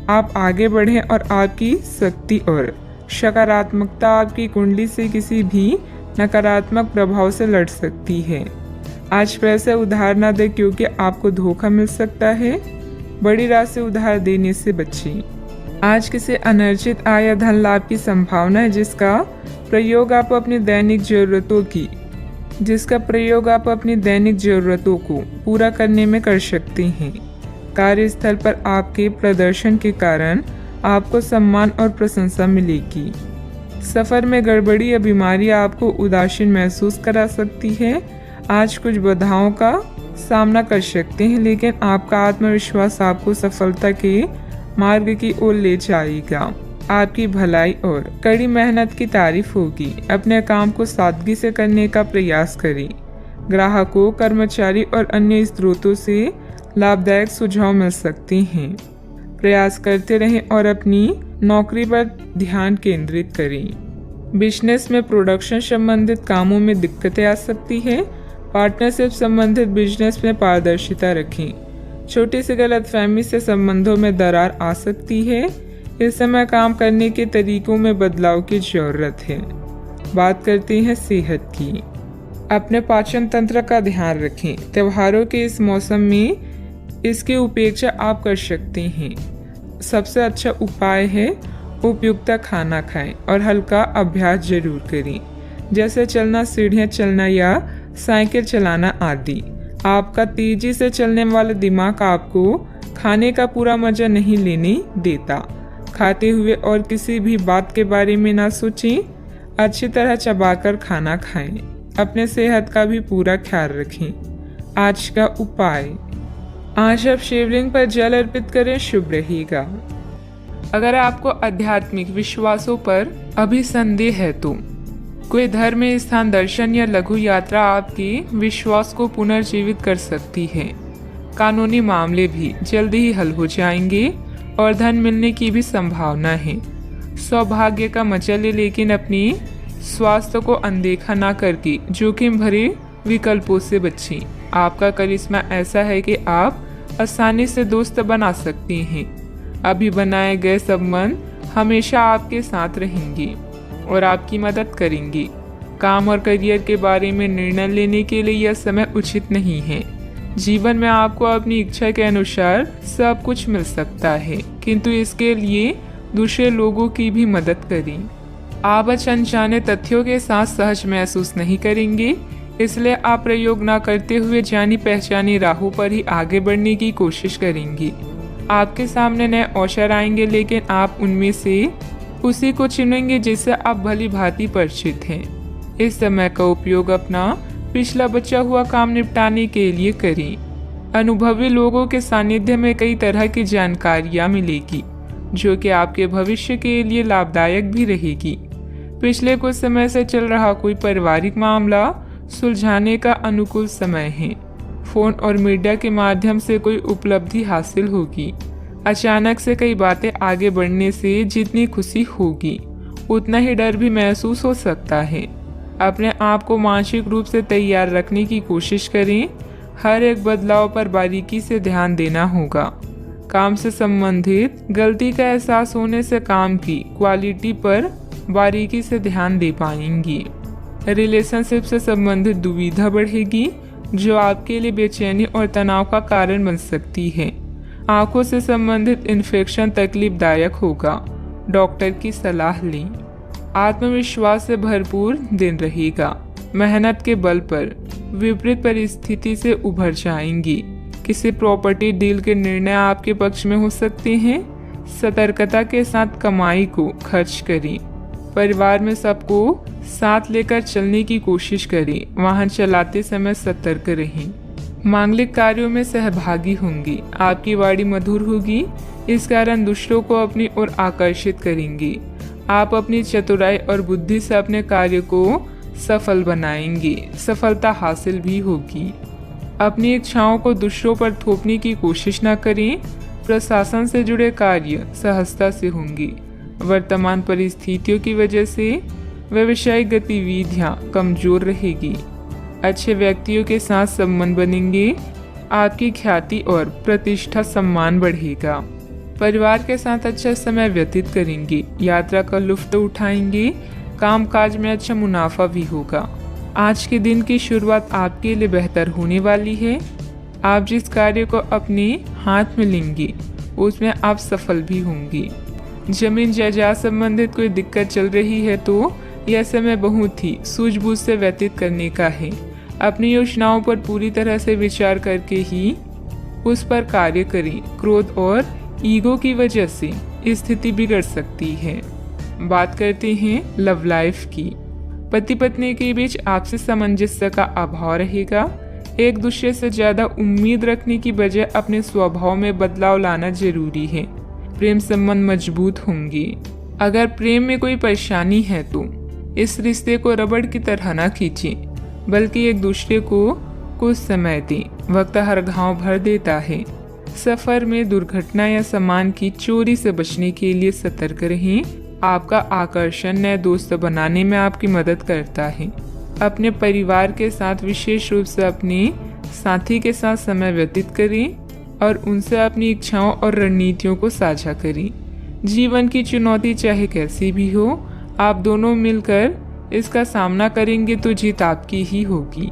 आप आगे बढ़ें और आपकी शक्ति और सकारात्मकता आपकी कुंडली से किसी भी नकारात्मक प्रभाव से लड़ सकती है। आज पैसे उधार ना दें, क्योंकि आपको धोखा मिल सकता है। बड़ी राशि उधार देने से बचें। आज किसी अनर्जित आय या धन लाभ की संभावना है, जिसका प्रयोग आप अपनी दैनिक जरूरतों को पूरा करने में कर सकते हैं। कार्यस्थल पर आपके प्रदर्शन के कारण आपको सम्मान और प्रशंसा मिलेगी। सफर में गड़बड़ी या बीमारी आपको उदासीन महसूस करा सकती है। आज कुछ बाधाओं का सामना कर सकते हैं, लेकिन आपका आत्मविश्वास आपको सफलता के मार्ग की ओर ले जाएगा। आपकी भलाई और कड़ी मेहनत की तारीफ होगी। अपने काम को सादगी से करने का प्रयास करें। ग्राहकों, कर्मचारी और अन्य स्रोतों से लाभदायक सुझाव मिल सकते हैं। प्रयास करते रहें और अपनी नौकरी पर ध्यान केंद्रित करें। बिजनेस में प्रोडक्शन संबंधित कामों में दिक्कतें आ सकती है। पार्टनरशिप संबंधित बिजनेस में पारदर्शिता रखें। छोटी सी गलतफहमी से संबंधों में दरार आ सकती है। इस समय काम करने के तरीकों में बदलाव की जरूरत है। बात करते हैं सेहत की। अपने पाचन तंत्र का ध्यान रखें। त्योहारों के इस मौसम में इसकी उपेक्षा आप कर सकते हैं। सबसे अच्छा उपाय है उपयुक्त खाना खाएं और हल्का अभ्यास जरूर करें, जैसे चलना, सीढ़ियाँ चलना या साइकिल चलाना आदि। आपका तेजी से चलने वाला दिमाग आपको खाने का पूरा मजा नहीं लेने देता। खाते हुए और किसी भी बात के बारे में ना सोचें। अच्छी तरह चबाकर खाना खाएं। अपने सेहत का भी पूरा ख्याल रखें। आज का उपाय, आज आप शिवलिंग पर जल अर्पित करें, शुभ रहेगा। अगर आपको आध्यात्मिक विश्वासों पर अभी संदेह है तो कोई धर्म स्थान दर्शन या लघु यात्रा आपके विश्वास को पुनर्जीवित कर सकती है। कानूनी मामले भी जल्दी ही हल हो जाएंगे और धन मिलने की भी संभावना है। सौभाग्य का मजा ले, लेकिन अपनी स्वास्थ्य को अनदेखा ना करके जोखिम भरे विकल्पों से बचें। आपका करिश्मा ऐसा है कि आप आसानी से दोस्त बना सकते हैं। अभी बनाए गए संबंध हमेशा आपके साथ रहेंगे और आपकी मदद करेंगे। काम और करियर के बारे में निर्णय लेने के लिए यह समय उचित नहीं है। जीवन में आपको अपनी इच्छा के अनुसार सब कुछ मिल सकता है, किंतु इसके लिए दूसरे लोगों की भी मदद करें। आप अनजाने तथ्यों के साथ सहज महसूस नहीं करेंगे। इसलिए आप प्रयोग ना करते हुए जानी पहचानी राहों पर ही आगे बढ़ने की कोशिश करेंगी। आपके सामने नए अवसर आएंगे, लेकिन आप उनमें से उसी को चुनेंगे जिससे आप भली भांति परिचित हैं। इस समय का उपयोग अपना पिछला बचा हुआ काम निपटाने के लिए करें। अनुभवी लोगों के सानिध्य में कई तरह की जानकारियां मिलेगी, जो कि आपके भविष्य के लिए लाभदायक भी रहेगी। पिछले कुछ समय से चल रहा कोई पारिवारिक मामला सुलझाने का अनुकूल समय है। फोन और मीडिया के माध्यम से कोई उपलब्धि हासिल होगी। अचानक से कई बातें आगे बढ़ने से जितनी खुशी होगी, उतना ही डर भी महसूस हो सकता है। अपने आप को मानसिक रूप से तैयार रखने की कोशिश करें। हर एक बदलाव पर बारीकी से ध्यान देना होगा। काम से संबंधित गलती का एहसास होने से काम की क्वालिटी पर बारीकी से ध्यान दे पाएंगी। रिलेशनशिप से संबंधित दुविधा बढ़ेगी, जो आपके लिए बेचैनी और तनाव का कारण बन सकती है। आंखों से संबंधित इन्फेक्शन तकलीफदायक होगा। डॉक्टर की सलाह लें। आत्मविश्वास से भरपूर दिन रहेगा। मेहनत के बल पर विपरीत परिस्थिति से उभर जाएंगी। किसी प्रॉपर्टी डील के निर्णय आपके पक्ष में हो सकते हैं। सतर्कता के साथ कमाई को खर्च करें। परिवार में सबको साथ लेकर चलने की कोशिश करें। वाहन चलाते समय सतर्क रहें। मांगलिक कार्यों में सहभागी होंगी। आपकी वाणी मधुर होगी, इस कारण दूसरों को अपनी ओर आकर्षित करेंगी। आप अपनी चतुराई और बुद्धि से अपने कार्य को सफल बनाएंगे। सफलता हासिल भी होगी। अपनी इच्छाओं को दूसरों पर थोपने की कोशिश न करें। प्रशासन से जुड़े कार्य सहजता से होंगे। वर्तमान परिस्थितियों की वजह से व्यावसायिक गतिविधियां कमजोर रहेगी। अच्छे व्यक्तियों के साथ संबंध बनेंगे। आपकी ख्याति और प्रतिष्ठा सम्मान बढ़ेगा। परिवार के साथ अच्छा समय व्यतीत करेंगे। यात्रा का लुत्फ उठाएंगे। कामकाज में अच्छा मुनाफा भी होगा। आज के दिन की शुरुआत आपके लिए बेहतर होने वाली है। आप जिस कार्य को अपने हाथ में लेंगे, उसमें आप सफल भी होंगे। जमीन जायदाद संबंधित कोई दिक्कत चल रही है तो यह समय बहुत ही सूझबूझ से व्यतीत करने का है। अपनी योजनाओं पर पूरी तरह से विचार करके ही उस पर कार्य करें। क्रोध और ईगो की वजह से स्थिति बिगड़ सकती है। बात करते हैं लव लाइफ की। पति पत्नी के बीच आपसी सामंजस्य का अभाव रहेगा। एक दूसरे से ज्यादा उम्मीद रखने की बजाय अपने स्वभाव में बदलाव लाना जरूरी है। प्रेम संबंध मजबूत होंगे। अगर प्रेम में कोई परेशानी है तो इस रिश्ते को रबड़ की तरह न खींचें, बल्कि एक दूसरे को कुछ समय दें। वक्त हर घाव भर देता है। सफर में दुर्घटना या सामान की चोरी से बचने के लिए सतर्क रहें। आपका आकर्षण नए दोस्त बनाने में आपकी मदद करता है। अपने परिवार के साथ विशेष रूप से अपने साथी के साथ समय व्यतीत करें और उनसे अपनी इच्छाओं और रणनीतियों को साझा करें। जीवन की चुनौती चाहे कैसी भी हो, आप दोनों मिलकर इसका सामना करेंगे तो जीत आपकी ही होगी।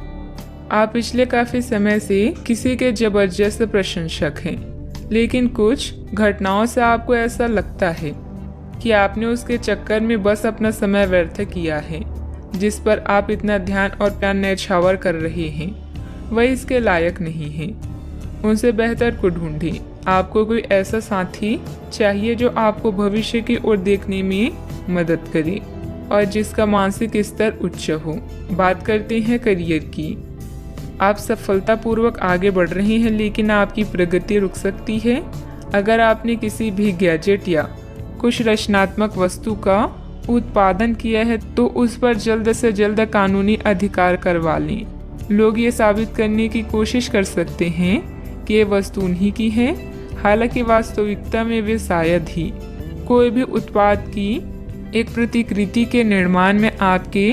आप पिछले काफी समय से किसी के जबरदस्त प्रशंसक हैं, लेकिन कुछ घटनाओं से आपको ऐसा लगता है कि आपने उसके चक्कर में बस अपना समय व्यर्थ किया है। जिस पर आप इतना ध्यान और प्यार न्यौछावर कर रहे हैं, वह इसके लायक नहीं है। उनसे बेहतर को ढूंढें। आपको कोई ऐसा साथी चाहिए जो आपको भविष्य की ओर देखने में मदद करे और जिसका मानसिक स्तर उच्च हो। बात करते हैं करियर की। आप सफलतापूर्वक आगे बढ़ रहे हैं, लेकिन आपकी प्रगति रुक सकती है। अगर आपने किसी भी गैजेट या कुछ रचनात्मक वस्तु का उत्पादन किया है तो उस पर जल्द से जल्द कानूनी अधिकार करवा लें। लोग ये साबित करने की कोशिश कर सकते हैं कि ये वस्तु उन्हीं की है, हालांकि वास्तविकता में वे शायद ही कोई भी उत्पाद की एक प्रतिकृति के निर्माण में आपके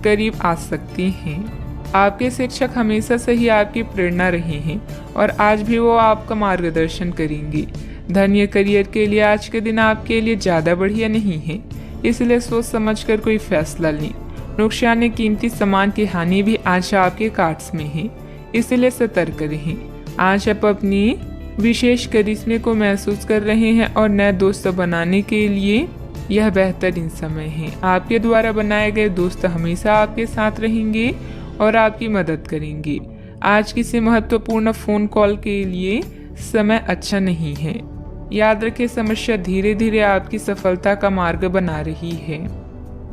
करीब आ सकते हैं। आपके शिक्षक हमेशा से ही आपकी प्रेरणा रहे हैं और आज भी वो आपका मार्गदर्शन करेंगे। धन या करियर के लिए आज के दिन आपके लिए ज़्यादा बढ़िया नहीं है, इसलिए सोच समझकर कोई फैसला लें। नुकसान या कीमती सामान की हानि भी आज आपके कार्ड्स में है, इसलिए सतर्क रहें। आज आप अपनी विशेष करिश्मे को महसूस कर रहे हैं और नए दोस्त बनाने के लिए यह बेहतरीन समय है। आपके द्वारा बनाए गए दोस्त हमेशा आपके साथ रहेंगे और आपकी मदद करेंगे। आज किसी महत्वपूर्ण फोन कॉल के लिए समय अच्छा नहीं है। याद रखें, समस्या धीरे धीरे आपकी सफलता का मार्ग बना रही है।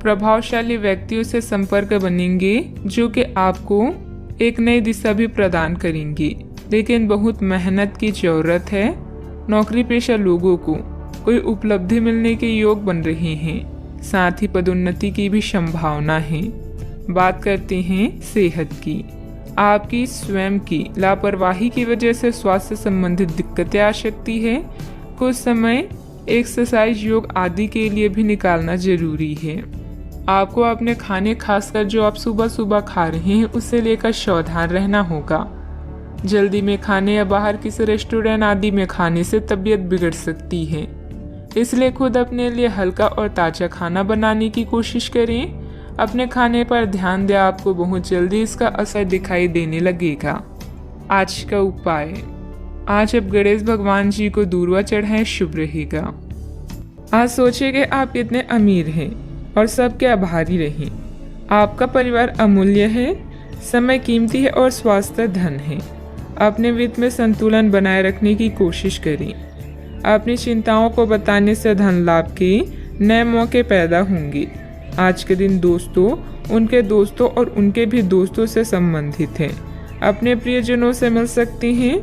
प्रभावशाली व्यक्तियों से संपर्क बनेंगे जो कि आपको एक नई दिशा भी प्रदान करेंगे, लेकिन बहुत मेहनत की जरूरत है। नौकरी पेशा लोगों को कोई उपलब्धि मिलने के योग बन रहे हैं, साथ ही पदोन्नति की भी संभावना है। बात करते हैं सेहत की। आपकी स्वयं की लापरवाही की वजह से स्वास्थ्य संबंधित दिक्कतें आ सकती है। कुछ समय एक्सरसाइज, योग आदि के लिए भी निकालना जरूरी है। आपको अपने खाने, खासकर जो आप सुबह सुबह खा रहे हैं, उससे लेकर सावधान रहना होगा। जल्दी में खाने या बाहर किसी रेस्टोरेंट आदि में खाने से तबीयत बिगड़ सकती है, इसलिए खुद अपने लिए हल्का और ताज़ा खाना बनाने की कोशिश करें। अपने खाने पर ध्यान दें, आपको बहुत जल्दी इसका असर दिखाई देने लगेगा। आज का उपाय, आज आप गणेश भगवान जी को दूर्वा चढ़ाएं, शुभ रहेगा। आज सोचिए कि आप कितने अमीर हैं और सबके आभारी रहें। आपका परिवार अमूल्य है, समय कीमती है और स्वास्थ्य धन है। अपने वित्त में संतुलन बनाए रखने की कोशिश करें। अपनी चिंताओं को बताने से धन लाभ के नए मौके पैदा होंगे। आज के दिन दोस्तों, उनके दोस्तों और उनके भी दोस्तों से संबंधित हैं। अपने प्रियजनों से मिल सकते हैं।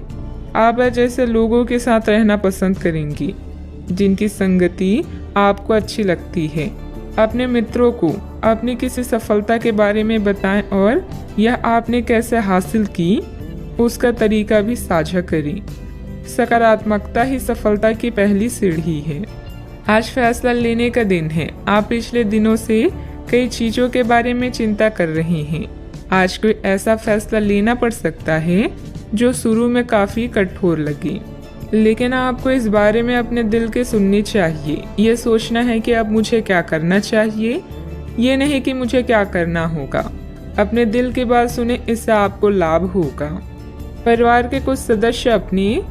आप जैसे लोगों के साथ रहना पसंद करेंगी जिनकी संगति आपको अच्छी लगती है। अपने मित्रों को अपनी किसी सफलता के बारे में बताएं और यह आपने कैसे हासिल की उसका तरीका भी साझा करें। सकारात्मकता ही सफलता की पहली सीढ़ी है। आज फैसला लेने का दिन है। आप पिछले दिनों से कई चीजों के बारे में चिंता कर रहे हैं। आज कोई ऐसा फैसला लेना पड़ सकता है जो शुरू में काफी कठोर लगे, लेकिन आपको इस बारे में अपने दिल के सुननी चाहिए। ये सोचना है कि अब मुझे क्या करना चाहिए, ये नहीं कि मुझे क्या करना होगा। अपने दिल की बात सुने, इससे आपको लाभ होगा। परिवार के कुछ सदस्य अपनी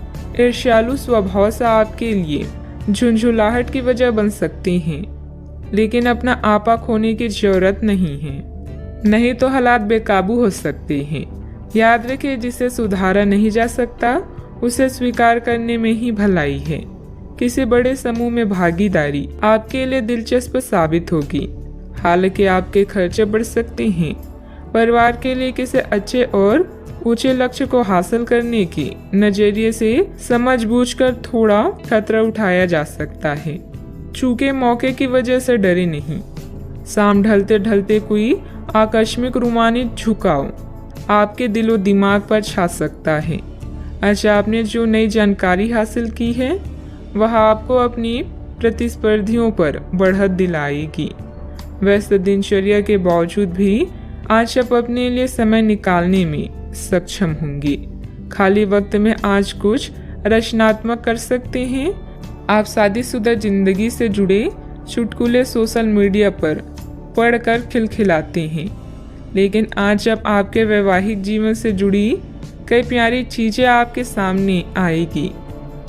ईर्ष्यालु स्वभाव से आपके लिए झुंझुलाहट की वजह बन सकते हैं, लेकिन अपना आपा खोने की जरूरत नहीं है, नहीं तो हालात बेकाबू हो सकते हैं। याद रखें, जिसे सुधारा नहीं जा सकता उसे स्वीकार करने में ही भलाई है। किसी बड़े समूह में भागीदारी आपके लिए दिलचस्प साबित होगी, हालांकि आपके खर्चे बढ़ सकते हैं। परिवार के लिए किसी अच्छे और ऊंचे लक्ष्य को हासिल करने के नजरिए से समझबूझकर थोड़ा खतरा उठाया जा सकता है। चूंकि मौके की वजह से डरे नहीं। शाम ढलते ढलते कोई आकस्मिक रूमानी झुकाव आपके दिलो दिमाग पर छा सकता है। अच्छा, आपने जो नई जानकारी हासिल की है वह आपको अपनी प्रतिस्पर्धियों पर बढ़त दिलाएगी। व्यस्त दिनचर्या के बावजूद भी आज आप अपने लिए समय निकालने में सक्षम होंगे। खाली वक्त में आज कुछ रचनात्मक कर सकते हैं। आप शादीशुदा जिंदगी से जुड़े चुटकुले सोशल मीडिया पर पढ़कर खिलखिलाते हैं, लेकिन आज जब आपके वैवाहिक जीवन से जुड़ी कई प्यारी चीजें आपके सामने आएगी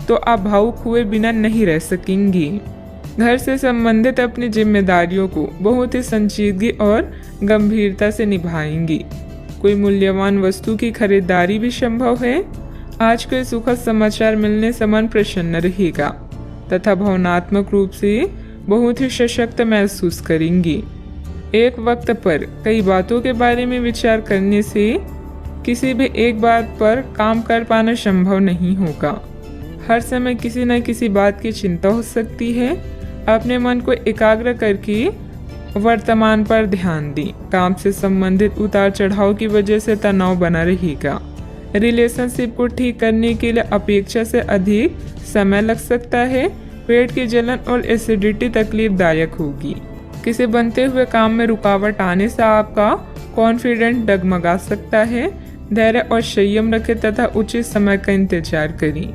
तो आप भावुक हुए बिना नहीं रह सकेंगे। घर से संबंधित अपनी जिम्मेदारियों को बहुत ही संजीदगी और गंभीरता से निभाएंगी। कोई मूल्यवान वस्तु की खरीदारी भी संभव है। आज कोई सुखद समाचार मिलने से मन प्रसन्न रहेगा तथा भावनात्मक रूप से बहुत ही सशक्त महसूस करेंगे। एक वक्त पर कई बातों के बारे में विचार करने से किसी भी एक बात पर काम कर पाना संभव नहीं होगा। हर समय किसी न किसी बात की चिंता हो सकती है। अपने मन को एकाग्र करके वर्तमान पर ध्यान दें। काम से संबंधित उतार चढ़ाव की वजह से तनाव बना रहेगा। रिलेशनशिप को ठीक करने के लिए अपेक्षा से अधिक समय लग सकता है। पेट की जलन और एसिडिटी तकलीफदायक होगी। किसी बनते हुए काम में रुकावट आने से आपका कॉन्फिडेंस डगमगा सकता है। धैर्य और संयम रखें तथा उचित समय का इंतजार करें।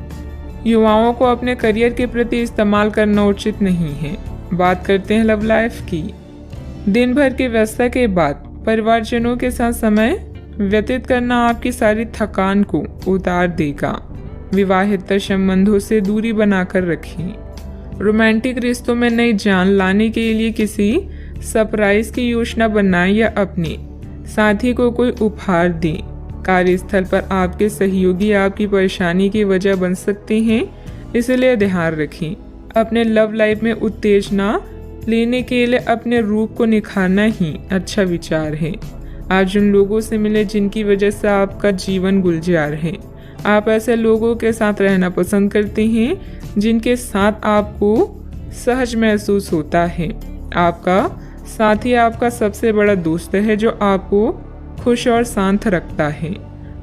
युवाओं को अपने करियर के प्रति इस्तेमाल करना उचित नहीं है। बात करते हैं लव लाइफ की। दिन भर की व्यस्तता के बाद परिवारजनों के साथ समय व्यतीत करना आपकी सारी थकान को उतार देगा। विवाहित संबंधों से दूरी बनाकर रखें। रोमांटिक रिश्तों में नई जान लाने के लिए किसी सरप्राइज की योजना बनाएं या अपने साथी को कोई उपहार दें। कार्यस्थल पर आपके सहयोगी आपकी परेशानी की वजह बन सकते हैं, इसलिए ध्यान रखें। अपने लव लाइफ में उत्तेजना लेने के लिए अपने रूप को निखारना ही अच्छा विचार है। आज उन लोगों से मिले जिनकी वजह से आपका जीवन गुलजार है। आप ऐसे लोगों के साथ रहना पसंद करते हैं जिनके साथ आपको सहज महसूस होता है। आपका साथी आपका सबसे बड़ा दोस्त है जो आपको खुश और शांत रखता है।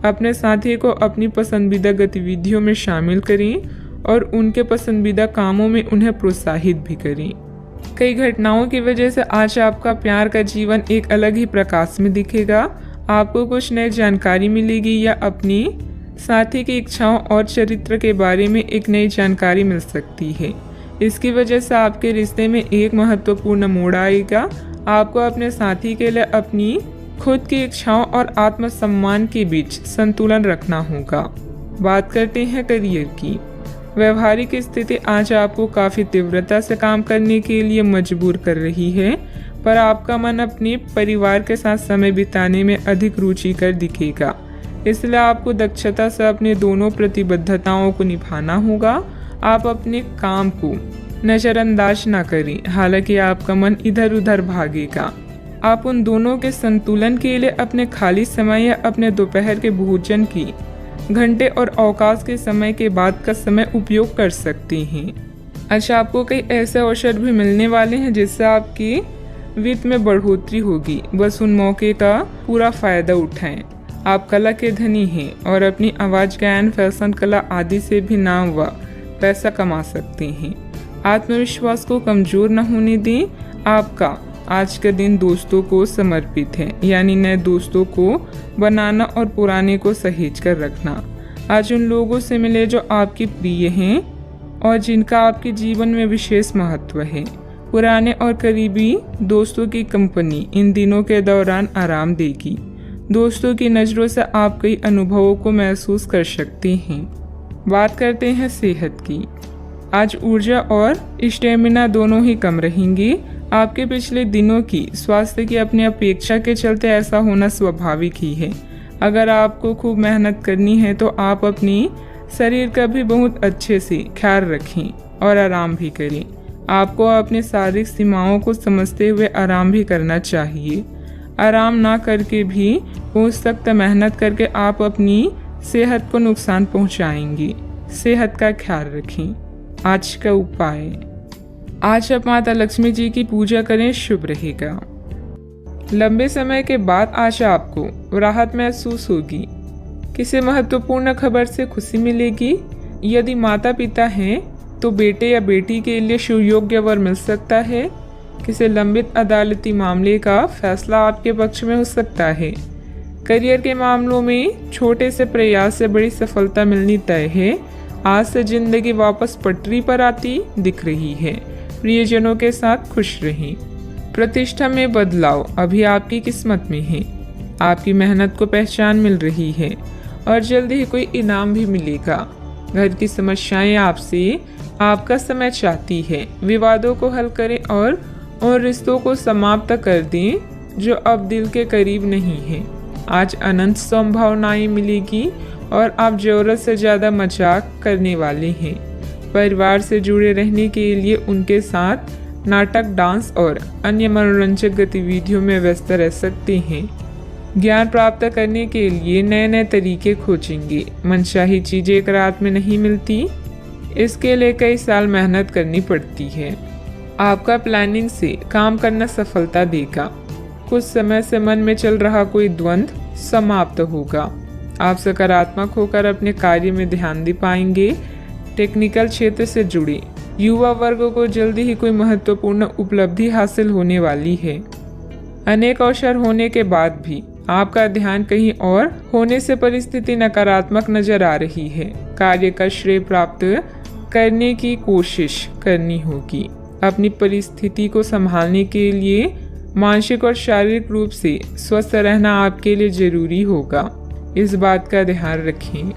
अपने साथी को अपनी पसंदीदा गतिविधियों में शामिल करें और उनके पसंदीदा कामों में उन्हें प्रोत्साहित भी करें। कई घटनाओं की वजह से आज आपका प्यार का जीवन एक अलग ही प्रकाश में दिखेगा। आपको कुछ नई जानकारी मिलेगी या अपनी साथी की इच्छाओं और चरित्र के बारे में एक नई जानकारी मिल सकती है। इसकी वजह से आपके रिश्ते में एक महत्वपूर्ण मोड़ आएगा। आपको अपने साथी के लिए अपनी खुद की इच्छाओं और आत्मसम्मान के बीच संतुलन रखना होगा। बात करते हैं करियर की। व्यवहारिक स्थिति आज आपको काफ़ी तीव्रता से काम करने के लिए मजबूर कर रही है, पर आपका मन अपने परिवार के साथ समय बिताने में अधिक रुचिकर दिखेगा। इसलिए आपको दक्षता से अपने दोनों प्रतिबद्धताओं को निभाना होगा। आप अपने काम को नज़रअंदाज ना करें, हालांकि आपका मन इधर उधर भागेगा। आप उन दोनों के संतुलन के लिए अपने खाली समय या अपने दोपहर के भोजन की घंटे और अवकाश के समय के बाद का समय उपयोग कर सकते हैं। अच्छा, आपको कई ऐसे अवसर भी मिलने वाले हैं जिससे आपकी वित्त में बढ़ोतरी होगी। बस उन मौके का पूरा फायदा उठाएं। आप कला के धनी हैं और अपनी आवाज़, गायन, फैशन, कला आदि से भी नाम व पैसा कमा सकते हैं। आत्मविश्वास को कमज़ोर न होने दें। आपका आज का दिन दोस्तों को समर्पित है, यानी नए दोस्तों को बनाना और पुराने को सहेज कर रखना। आज उन लोगों से मिले जो आपके प्रिय हैं और जिनका आपके जीवन में विशेष महत्व है। पुराने और करीबी दोस्तों की कंपनी इन दिनों के दौरान आराम देगी। दोस्तों की नज़रों से आप कई अनुभवों को महसूस कर सकते हैं। बात करते हैं सेहत की। आज ऊर्जा और स्टेमिना दोनों ही कम रहेंगी। आपके पिछले दिनों की स्वास्थ्य की अपनी अपेक्षा के चलते ऐसा होना स्वाभाविक ही है। अगर आपको खूब मेहनत करनी है तो आप अपनी शरीर का भी बहुत अच्छे से ख्याल रखें और आराम भी करें। आपको अपनी शारीरिक सीमाओं को समझते हुए आराम भी करना चाहिए। आराम ना करके भी बहुत सख्त मेहनत करके आप अपनी सेहत को नुकसान पहुंचाएंगे। सेहत का ख्याल रखें। आज का उपाय, आज आप माता लक्ष्मी जी की पूजा करें, शुभ रहेगा। लंबे समय के बाद आज आपको राहत महसूस होगी। किसी महत्वपूर्ण खबर से खुशी मिलेगी। यदि माता पिता हैं तो बेटे या बेटी के लिए सुयोग्य वर मिल सकता है। किसी लंबित अदालती मामले का फैसला आपके पक्ष में हो सकता है। करियर के मामलों में छोटे से प्रयास से बड़ी सफलता मिलनी तय है। आज से जिंदगी वापस पटरी पर आती दिख रही है। प्रियजनों के साथ खुश रहें। प्रतिष्ठा में बदलाव अभी आपकी किस्मत में है। आपकी मेहनत को पहचान मिल रही है और जल्द ही कोई इनाम भी मिलेगा। घर की समस्याएं आपसे आपका समय चाहती है। विवादों को हल करें और उन रिश्तों को समाप्त कर दें जो अब दिल के करीब नहीं है। आज अनंत संभावनाएं मिलेगी और आप ज़रूरत से ज़्यादा मजाक करने वाले हैं। परिवार से जुड़े रहने के लिए उनके साथ नाटक, डांस और अन्य मनोरंजक गतिविधियों में व्यस्त रह सकते हैं। ज्ञान प्राप्त करने के लिए नए नए तरीके खोजेंगे। मनचाही चीज़ें एक रात में नहीं मिलती, इसके लिए कई साल मेहनत करनी पड़ती है। आपका प्लानिंग से काम करना सफलता देगा। कुछ समय से मन में चल रहा कोई द्वंद्व समाप्त होगा। आप सकारात्मक होकर अपने कार्य में ध्यान दे पाएंगे। टेक्निकल क्षेत्र से जुड़े युवा वर्ग को जल्दी ही कोई महत्वपूर्ण उपलब्धि हासिल होने वाली है। अनेक अवसर होने के बाद भी आपका ध्यान कहीं और होने से परिस्थिति नकारात्मक नजर आ रही है। कार्य का श्रेय प्राप्त करने की कोशिश करनी होगी। अपनी परिस्थिति को संभालने के लिए मानसिक और शारीरिक रूप से स्वस्थ रहना आपके लिए जरूरी होगा। इस बात का ध्यान रखें।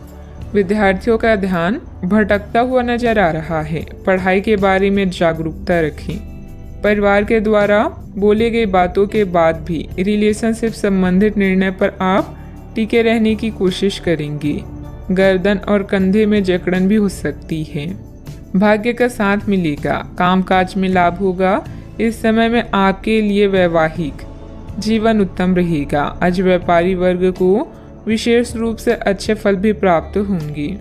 विद्यार्थियों का ध्यान भटकता हुआ नजर आ रहा है। पढ़ाई के बारे में जागरूकता रखें। परिवार के द्वारा बोले गई बातों के बाद भी रिलेशनशिप संबंधित निर्णय पर आप टिके रहने की कोशिश करेंगे। गर्दन और कंधे में जकड़न भी हो सकती है। भाग्य का साथ मिलेगा, कामकाज में लाभ होगा। इस समय में आपके लिए वैवाहिक जीवन उत्तम रहेगा। आज व्यापारी वर्ग को विशेष रूप से अच्छे फल भी प्राप्त होंगे।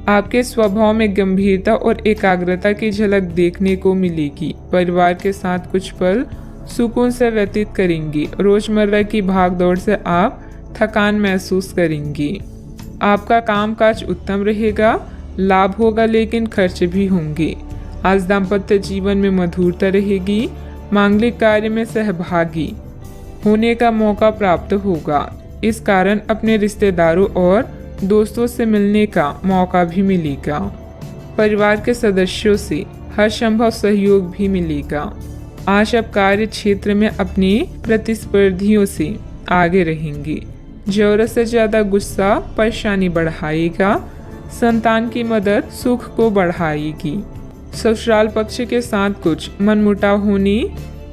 आपके स्वभाव में गंभीरता और एकाग्रता की झलक देखने को मिलेगी। परिवार के साथ कुछ पल सुकून से व्यतीत करेंगे। रोजमर्रा की भागदौड़ से आप थकान महसूस करेंगे। आपका कामकाज उत्तम रहेगा, लाभ होगा लेकिन खर्च भी होंगे। आज दाम्पत्य जीवन में मधुरता रहेगी। मांगलिक कार्य में सहभागी होने का मौका प्राप्त होगा। इस कारण अपने रिश्तेदारों और दोस्तों से मिलने का मौका भी मिलेगा। परिवार के सदस्यों से हर संभव सहयोग भी मिलेगा। आज आप कार्य क्षेत्र में अपने प्रतिस्पर्धियों से आगे रहेंगे। जरूरत से ज्यादा गुस्सा परेशानी बढ़ाएगा। संतान की मदद सुख को बढ़ाएगी। ससुराल पक्ष के साथ कुछ मनमुटाव होने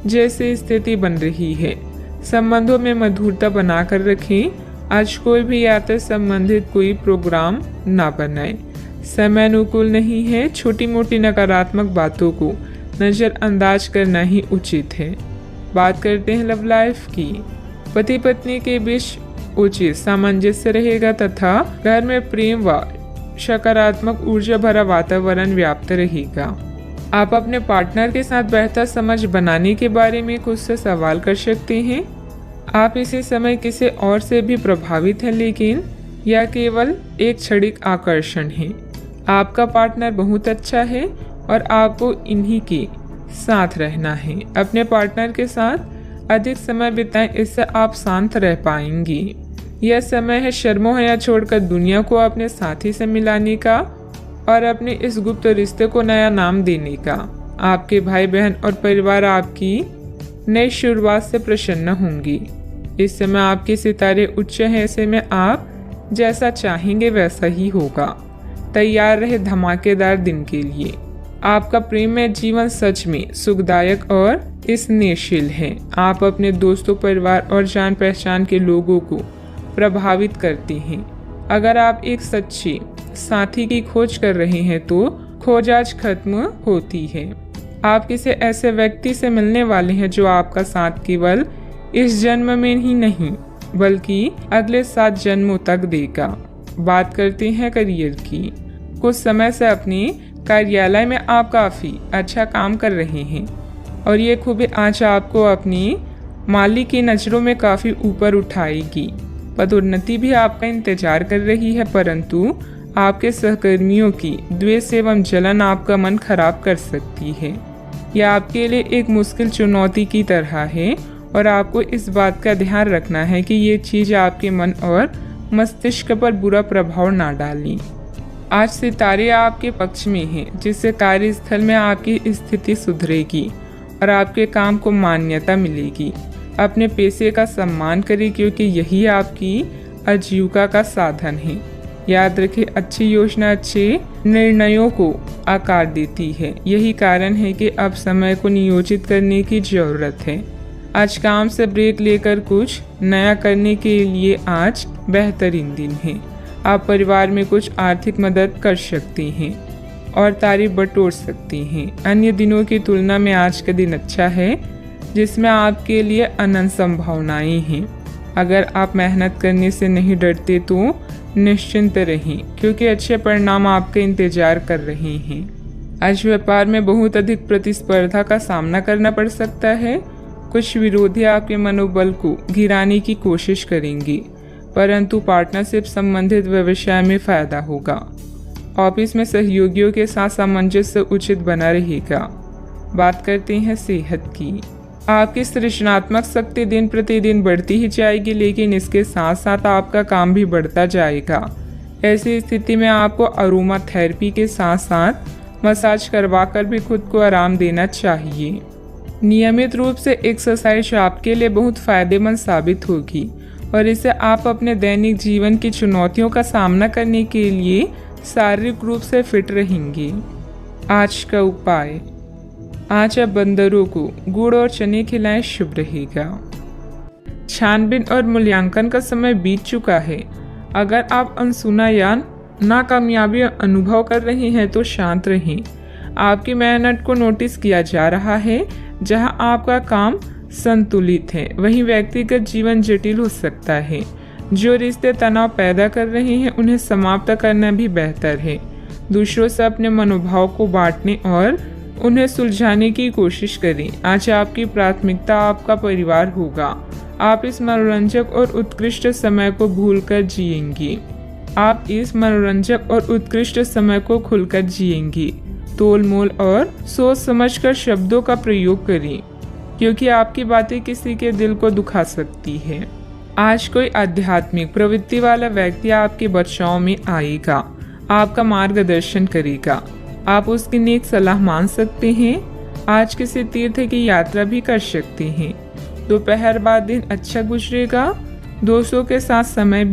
जैसी स्थिति बन रही है। संबंधों में मधुरता बनाकर रखें। आज कोई भी यात्रा संबंधित कोई प्रोग्राम ना बनाए। समय अनुकूल नहीं है। छोटी मोटी नकारात्मक बातों को नजरअंदाज करना ही उचित है। बात करते हैं लव लाइफ की। पति पत्नी के बीच उचित सामंजस्य रहेगा तथा घर में प्रेम व सकारात्मक ऊर्जा भरा वातावरण व्याप्त रहेगा। आप अपने पार्टनर के साथ बेहतर समझ बनाने के बारे में खुद से सवाल कर सकते हैं। आप इसी समय किसी और से भी प्रभावित हैं, लेकिन यह केवल एक क्षणिक आकर्षण है। आपका पार्टनर बहुत अच्छा है और आपको इन्हीं के साथ रहना है। अपने पार्टनर के साथ अधिक समय बिताएं, इससे आप शांत रह पाएंगे। यह समय है शर्मो हया छोड़कर दुनिया को अपने साथी से मिलाने का और अपने इस गुप्त रिश्ते को नया नाम देने का। आपके भाई बहन और परिवार आपकी नई शुरुआत से प्रसन्न होंगी। इस समय आपके सितारे उच्च हैं, ऐसे में आप जैसा चाहेंगे वैसा ही होगा। तैयार रहे धमाकेदार दिन के लिए। आपका प्रेम में जीवन सच में सुखदायक और स्नेहशील है। आप अपने दोस्तों, परिवार और जान पहचान के लोगों को प्रभावित करते हैं। अगर आप एक सच्चे साथी की खोज कर रहे हैं तो खोज आज खत्म होती है। आप किसी ऐसे व्यक्ति से मिलने वाले हैं जो आपका साथ केवल इस जन्म में ही नहीं बल्कि अगले 7 जन्मों तक देगा। बात करते हैं करियर की। कुछ समय से अपने कार्यालय में आप काफी अच्छा काम कर रहे हैं और ये खूबी आज आपको अपनी मालिक की नजरों में काफी ऊपर उठाएगी। पदोन्नति भी आपका इंतजार कर रही है, परंतु आपके सहकर्मियों की द्वेष एवं जलन आपका मन खराब कर सकती है। यह आपके लिए एक मुश्किल चुनौती की तरह है और आपको इस बात का ध्यान रखना है कि ये चीज आपके मन और मस्तिष्क पर बुरा प्रभाव ना डालें। आज सितारे आपके पक्ष में हैं, जिससे कार्यस्थल में आपकी स्थिति सुधरेगी और आपके काम को मान्यता मिलेगी। अपने पेशे का सम्मान करें क्योंकि यही आपकी आजीविका का साधन है। याद रखें, अच्छी योजना अच्छे निर्णयों को आकार देती है। यही कारण है कि अब समय को नियोजित करने की जरूरत है। आज काम से ब्रेक लेकर कुछ नया करने के लिए आज बेहतरीन दिन है। आप परिवार में कुछ आर्थिक मदद कर सकती हैं और तारीफ बटोर सकती हैं। अन्य दिनों की तुलना में आज का दिन अच्छा है, जिसमें आपके लिए अनंत संभावनाएं हैं। अगर आप मेहनत करने से नहीं डरते तो निश्चिंत रहें, क्योंकि अच्छे परिणाम आपका इंतजार कर रहे हैं। आज व्यापार में बहुत अधिक प्रतिस्पर्धा का सामना करना पड़ सकता है। कुछ विरोधी आपके मनोबल को गिराने की कोशिश करेंगे, परंतु पार्टनरशिप संबंधित व्यवसाय में फायदा होगा। ऑफिस में सहयोगियों के साथ सामंजस्य उचित बना रहेगा। बात करते हैं सेहत की। आपकी सृजनात्मक शक्ति दिन प्रतिदिन बढ़ती ही जाएगी, लेकिन इसके साथ साथ आपका काम भी बढ़ता जाएगा। ऐसी स्थिति में आपको अरोमा थेरेपी के साथ साथ मसाज करवाकर भी खुद को आराम देना चाहिए। नियमित रूप से एक्सरसाइज आपके लिए बहुत फायदेमंद साबित होगी और इससे आप अपने दैनिक जीवन की चुनौतियों का सामना करने के लिए शारीरिक रूप से फिट रहेंगे। आज का उपाय, आज आप बंदरों को गुड़ और चने खिलाएं, शुभ रहेगा। छानबीन और मूल्यांकन का समय बीत चुका है। अगर आप अनसुना या नाकामयाबी अनुभव कर रहे हैं तो शांत रहें। आपकी मेहनत को नोटिस किया जा रहा है। जहां आपका काम संतुलित है वहीं व्यक्तिगत जीवन जटिल हो सकता है। जो रिश्ते तनाव पैदा कर रहे हैं उन्हें समाप्त करना भी बेहतर है। दूसरों से अपने मनोभाव को बांटने और उन्हें सुलझाने की कोशिश करें। आज आपकी प्राथमिकता आपका परिवार होगा। आप इस मनोरंजक और उत्कृष्ट समय को भूलकर जिएंगी। आप इस मनोरंजक और उत्कृष्ट समय को खुलकर जिएंगी। तोल मोल और सोच समझकर शब्दों का प्रयोग करें, क्योंकि आपकी बातें किसी के दिल को दुखा सकती है। आज कोई आध्यात्मिक प्रवृत्ति वाला व्यक्ति आपके बचाव में आएगा, आपका मार्गदर्शन करेगा। आप उसकी नेक सलाह मान सकते हैं। आज किसी तीर्थ की यात्रा भी कर सकते हैं। दोपहर बाद दिन अच्छा गुजरेगा। दोस्तों के साथ समय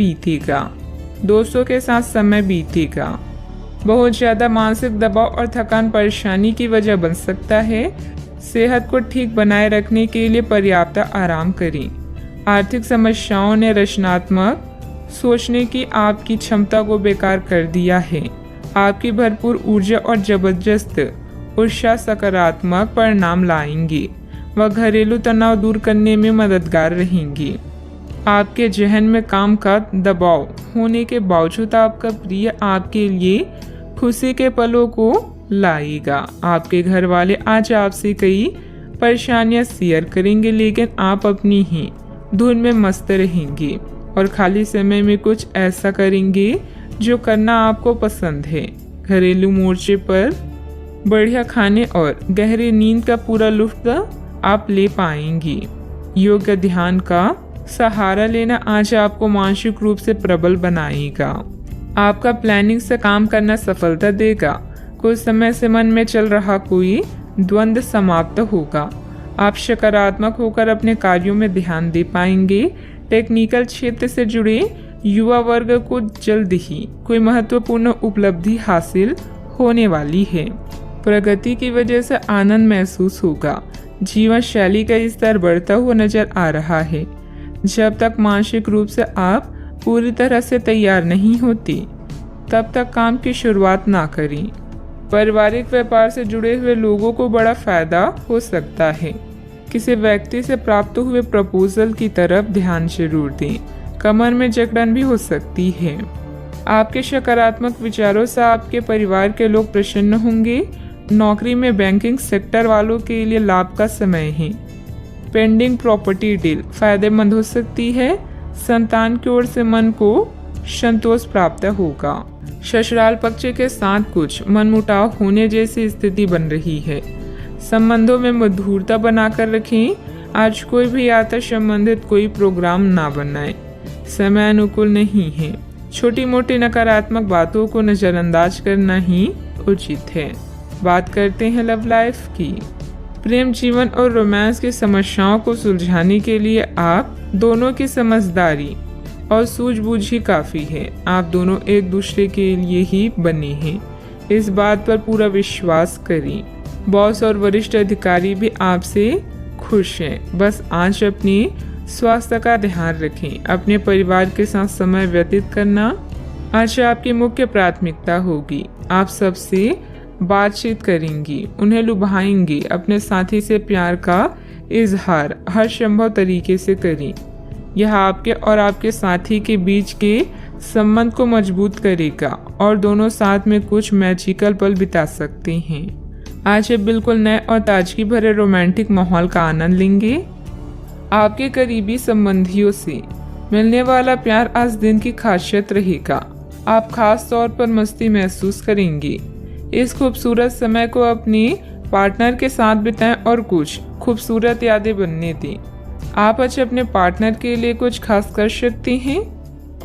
बीतेगा। बहुत ज्यादा मानसिक दबाव और थकान परेशानी की वजह बन सकता है। सेहत को ठीक बनाए रखने के लिए पर्याप्त आराम करें। आर्थिक समस्याओं ने रचनात्मक सोचने की आपकी क्षमता को बेकार कर दिया है। आपकी भरपूर ऊर्जा और जबरदस्त उत्साह सकारात्मक परिणाम लाएंगी। वह घरेलू तनाव दूर करने में मददगार रहेंगी। आपके जहन में काम का दबाव होने के बावजूद आपका प्रिय आपके लिए खुशी के पलों को लाएगा। आपके घर वाले आज आपसे कई परेशानियां शेयर करेंगे, लेकिन आप अपनी ही धुन में मस्त रहेंगे और खाली समय में कुछ ऐसा करेंगे जो करना आपको पसंद है। घरेलू मोर्चे पर बढ़िया खाने और गहरी नींद का पूरा लुत्फ आप ले पाएंगी। योग ध्यान का सहारा लेना आज आपको मानसिक रूप से प्रबल बनाएगा। आपका प्लानिंग से काम करना सफलता देगा। कुछ समय से मन में चल रहा कोई द्वंद्व समाप्त होगा। आप सकारात्मक होकर अपने कार्यों में ध्यान दे पाएंगे। टेक्निकल क्षेत्र से जुड़े युवा वर्ग को जल्द ही कोई महत्वपूर्ण उपलब्धि हासिल होने वाली है। प्रगति की वजह से आनंद महसूस होगा। जीवन शैली का स्तर बढ़ता हुआ नजर आ रहा है। जब तक मानसिक रूप से आप पूरी तरह से तैयार नहीं होती तब तक काम की शुरुआत ना करें। पारिवारिक व्यापार से जुड़े हुए लोगों को बड़ा फायदा हो सकता है। किसी व्यक्ति से प्राप्त हुए प्रपोजल की तरफ ध्यान जरूर दें। कमर में जकड़न भी हो सकती है। आपके सकारात्मक विचारों से आपके परिवार के लोग प्रसन्न होंगे। नौकरी में बैंकिंग सेक्टर वालों के लिए लाभ का समय है। पेंडिंग प्रॉपर्टी डील फायदेमंद हो सकती है। संतान की ओर से मन को संतोष प्राप्त होगा। ससुराल पक्ष के साथ कुछ मनमुटाव होने जैसी स्थिति बन रही है। संबंधों में मधुरता बनाकर रखें। आज कोई भी यात्रा संबंधित कोई प्रोग्राम ना बनाएं। समय अनुकूल नहीं है। छोटी मोटी नकारात्मक बातों को नजरअंदाज करना ही उचित है। बात करते हैं लव लाइफ की। प्रेम जीवन और रोमांस की समस्याओं को सुलझाने के लिए आप दोनों की समझदारी और सूझबूझ ही काफी है। आप दोनों एक दूसरे के लिए ही बने हैं। इस बात पर पूरा विश्वास करें। बॉस और वरिष्ठ अधिकारी भी आपसे खुश हैं। बस आज अपने स्वास्थ्य का ध्यान रखें। अपने परिवार के साथ समय व्यतीत करना आज आपकी मुख्य प्राथमिकता होगी। आप सबसे बातचीत करेंगी, उन्हें लुभाएंगी। अपने साथी से प्यार का इजहार हर संभव तरीके से करें। यह आपके और आपके साथी के बीच के संबंध को मजबूत करेगा और दोनों साथ में कुछ मैजिकल पल बिता सकते हैं। आज आप बिल्कुल नए और ताजगी भरे रोमांटिक माहौल का आनंद लेंगे। आपके करीबी संबंधियों से मिलने वाला प्यार आज दिन की खासियत रहेगा। आप खास तौर पर मस्ती महसूस करेंगे। इस खूबसूरत समय को अपने पार्टनर के साथ बिताएं और कुछ खूबसूरत यादें बनने दें। आप आज अपने पार्टनर के लिए कुछ खास कर सकते हैं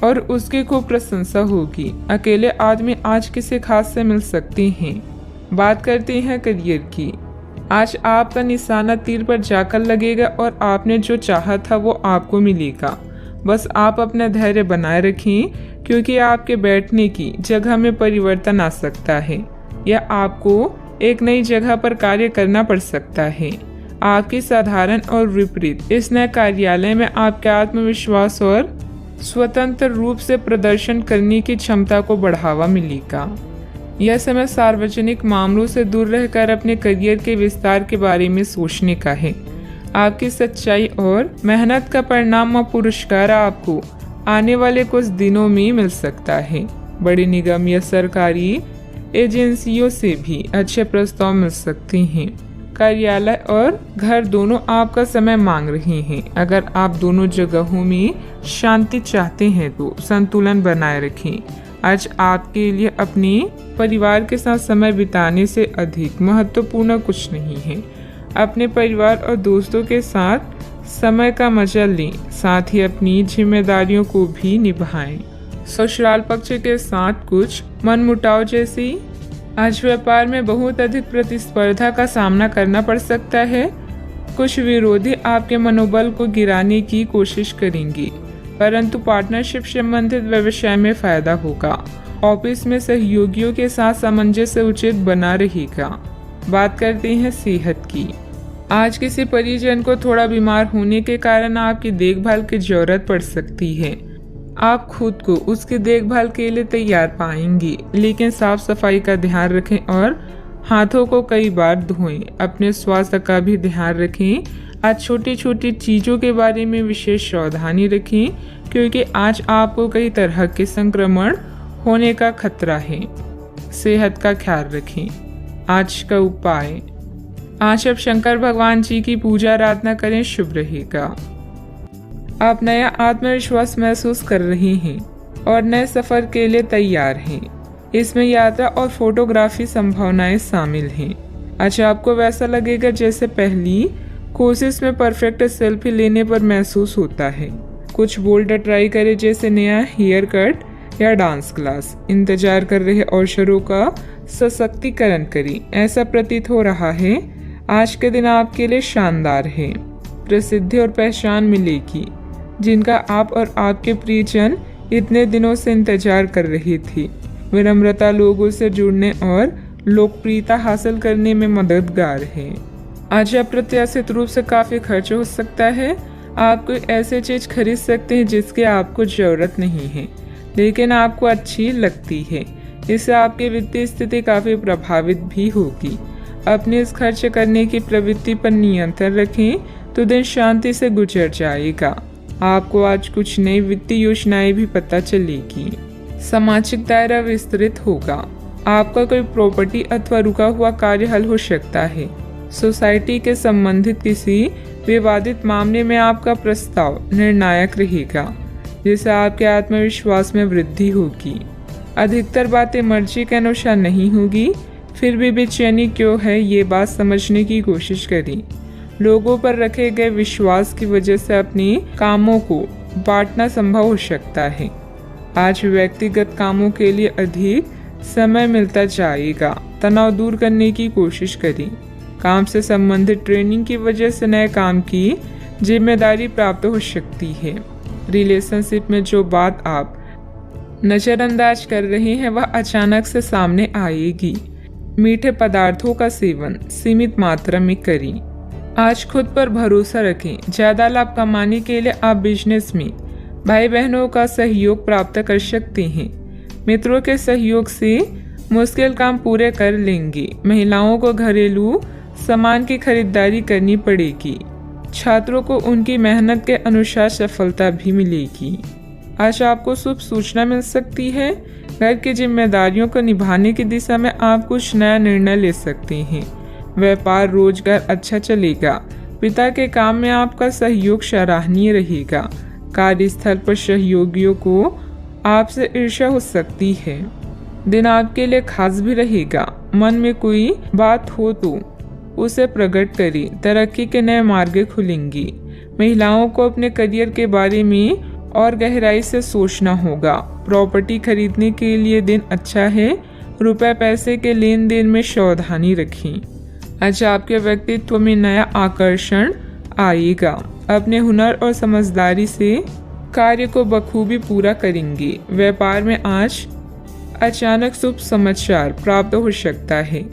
और उसकी खूब प्रशंसा होगी। अकेले आदमी आज किसी खास से मिल सकते हैं। बात करते हैं करियर की। आज आपका निशाना तीर पर जाकर लगेगा और आपने जो चाहा था वो आपको मिलेगा। बस आप अपना धैर्य बनाए रखें, क्योंकि आपके बैठने की जगह में परिवर्तन आ सकता है। यह आपको एक नई जगह पर कार्य करना पड़ सकता है। आपकी साधारण और विपरीत इस नए कार्यालय में आपके आत्मविश्वास और स्वतंत्र रूप से प्रदर्शन करने की क्षमता को बढ़ावा मिलेगा। यह समय सार्वजनिक मामलों से दूर रहकर अपने करियर के विस्तार के बारे में सोचने का है। आपकी सच्चाई और मेहनत का परिणाम व पुरस्कार आपको आने वाले कुछ दिनों में मिल सकता है। बड़ी निगम या सरकारी एजेंसियों से भी अच्छे प्रस्ताव मिल सकते हैं। कार्यालय और घर दोनों आपका समय मांग रहे हैं। अगर आप दोनों जगहों में शांति चाहते हैं तो संतुलन बनाए रखें। आज आपके लिए अपने परिवार के साथ समय बिताने से अधिक महत्वपूर्ण कुछ नहीं है। अपने परिवार और दोस्तों के साथ समय का मजा लें, साथ ही अपनी जिम्मेदारियों को भी निभाएं। ससुराल पक्ष के साथ कुछ मनमुटाव जैसी आज व्यापार में बहुत अधिक प्रतिस्पर्धा का सामना करना पड़ सकता है। कुछ विरोधी आपके मनोबल को गिराने की कोशिश करेंगे, परंतु पार्टनरशिप संबंधित व्यवसाय में फायदा होगा। ऑफिस में सहयोगियों के साथ सामंजस्य उचित बना रहेगा। बात करते हैं सेहत की। आज किसी परिजन को थोड़ा बीमार होने के कारण आपकी देखभाल की जरूरत पड़ सकती है। आप खुद को उसकी देखभाल के लिए तैयार पाएंगे, लेकिन साफ सफाई का ध्यान रखें और हाथों को कई बार धोएं। अपने स्वास्थ्य का भी ध्यान रखें। आज छोटी छोटी चीज़ों के बारे में विशेष सावधानी रखें, क्योंकि आज आपको कई तरह के संक्रमण होने का खतरा है। सेहत का ख्याल रखें। आज का उपाय, आज आप शंकर भगवान जी की पूजा आराधना करें, शुभ रहेगा। आप नया आत्मविश्वास महसूस कर रहे हैं और नए सफर के लिए तैयार हैं। इसमें यात्रा और फोटोग्राफी संभावनाएं शामिल हैं। आज आपको वैसा लगेगा जैसे पहली कोशिश में परफेक्ट सेल्फी लेने पर महसूस होता है। कुछ बोल्ड ट्राई करें, जैसे नया हेयर कट या डांस क्लास। इंतजार कर रहे अवसरों का सशक्तिकरण करें। ऐसा प्रतीत हो रहा है आज के दिन आपके लिए शानदार है। प्रसिद्धि और पहचान मिलेगी जिनका आप और आपके प्रियजन इतने दिनों से इंतजार कर रहे थे। विनम्रता लोगों से जुड़ने और लोकप्रियता हासिल करने में मददगार है। आज अप्रत्याशित रूप से काफी खर्च हो सकता है। आप कोई ऐसी चीज खरीद सकते हैं जिसकी आपको जरूरत नहीं है, लेकिन आपको अच्छी लगती है। इससे आपकी वित्तीय स्थिति काफी प्रभावित भी होगी। अपने इस खर्च करने की प्रवृत्ति पर नियंत्रण रखें तो दिन शांति से गुजर जाएगा। आपको आज कुछ नई वित्तीय योजनाएं भी पता चलेगी। सामाजिक दायरा विस्तृत होगा। आपका कोई प्रॉपर्टी अथवा रुका हुआ कार्य हल हो सकता है। सोसाइटी के संबंधित किसी विवादित मामले में आपका प्रस्ताव निर्णायक रहेगा, जिससे आपके आत्मविश्वास में वृद्धि होगी। अधिकतर बातें मर्जी के अनुसार नहीं होगी, फिर भी बेचैनी क्यों है ये बात समझने की कोशिश करें। लोगों पर रखे गए विश्वास की वजह से अपने कामों को बांटना संभव हो सकता है। आज व्यक्तिगत कामों के लिए अधिक समय मिलता जाएगा। तनाव दूर करने की कोशिश करें। काम से संबंधित ट्रेनिंग की वजह से नए काम की जिम्मेदारी प्राप्त हो सकती है। रिलेशनशिप में जो बात आप नजरअंदाज कर रहे हैं वह अचानक से सामने आएगी। मीठे पदार्थों का सेवन सीमित मात्रा में करें। आज खुद पर भरोसा रखें। ज्यादा लाभ कमाने के लिए आप बिजनेस में भाई बहनों का सहयोग प्राप्त कर सकते हैं। मित्रों के सहयोग से मुश्किल काम पूरे कर लेंगे। महिलाओं को घरेलू सामान की खरीदारी करनी पड़ेगी। छात्रों को उनकी मेहनत के अनुसार सफलता भी मिलेगी। आज आपको शुभ सूचना मिल सकती है। घर की जिम्मेदारियों को निभाने की दिशा में आप कुछ नया निर्णय ले सकते हैं। व्यापार रोजगार अच्छा चलेगा। पिता के काम में आपका सहयोग सराहनीय रहेगा। कार्यस्थल पर सहयोगियों को आपसे ईर्ष्या हो सकती है। दिन आपके लिए खास भी रहेगा। मन में कोई बात हो तो उसे प्रकट करें। तरक्की के नए मार्ग खुलेंगे। महिलाओं को अपने करियर के बारे में और गहराई से सोचना होगा। प्रॉपर्टी खरीदने के लिए दिन अच्छा है। रुपए पैसे के लेन देन में सावधानी रखें। आज आपके व्यक्तित्व में नया आकर्षण आएगा। अपने हुनर और समझदारी से कार्य को बखूबी पूरा करेंगे। व्यापार में आज अचानक शुभ समाचार प्राप्त हो सकता है।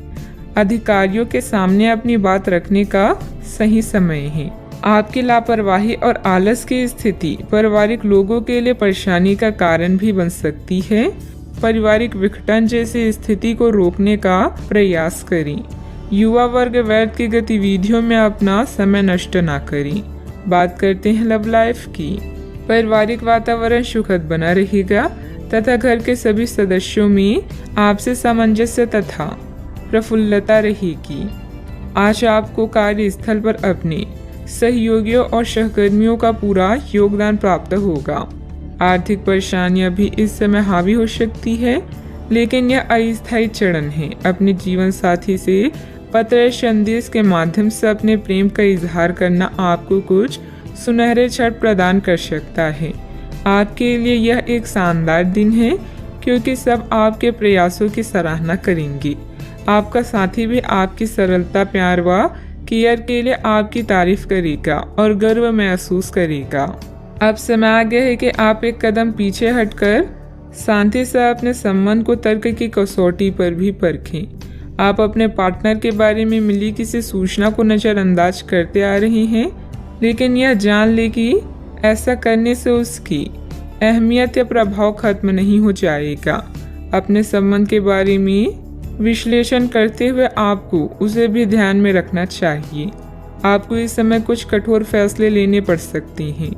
अधिकारियों के सामने अपनी बात रखने का सही समय है। आपकी लापरवाही और आलस की स्थिति पारिवारिक लोगों के लिए परेशानी का कारण भी बन सकती है। पारिवारिक विघटन जैसी स्थिति को रोकने का प्रयास करें। युवा वर्ग व्यर्थ की गतिविधियों में अपना समय नष्ट ना करें। बात करते हैं लव लाइफ की। पारिवारिक वातावरण सुखद बना रहेगा तथा घर के सभी सदस्यों में आपसे सामंजस्य तथा प्रफुल्लता रहेगी। आज आपको कार्यस्थल पर अपने सहयोगियों और सहकर्मियों का पूरा योगदान प्राप्त होगा। आर्थिक परेशानियां भी इस समय हावी हो सकती है, लेकिन यह अस्थायी चरण है। अपने जीवन साथी से पत्र संदेश के माध्यम से अपने प्रेम का इजहार करना आपको कुछ सुनहरे क्षण प्रदान कर सकता है। आपके लिए यह एक शानदार दिन है, क्योंकि सब आपके प्रयासों की सराहना करेंगे। आपका साथी भी आपकी सरलता, प्यार व केयर के लिए आपकी तारीफ करेगा और गर्व महसूस करेगा। अब समय आ गया है कि आप एक कदम पीछे हटकर शांति से अपने संबंध को तर्क की कसौटी पर भी परखें। आप अपने पार्टनर के बारे में मिली किसी सूचना को नज़रअंदाज करते आ रहे हैं, लेकिन यह जान ले कि ऐसा करने से उसकी अहमियत या प्रभाव खत्म नहीं हो जाएगा। अपने संबंध के बारे में विश्लेषण करते हुए आपको उसे भी ध्यान में रखना चाहिए। आपको इस समय कुछ कठोर फैसले लेने पड़ सकते हैं।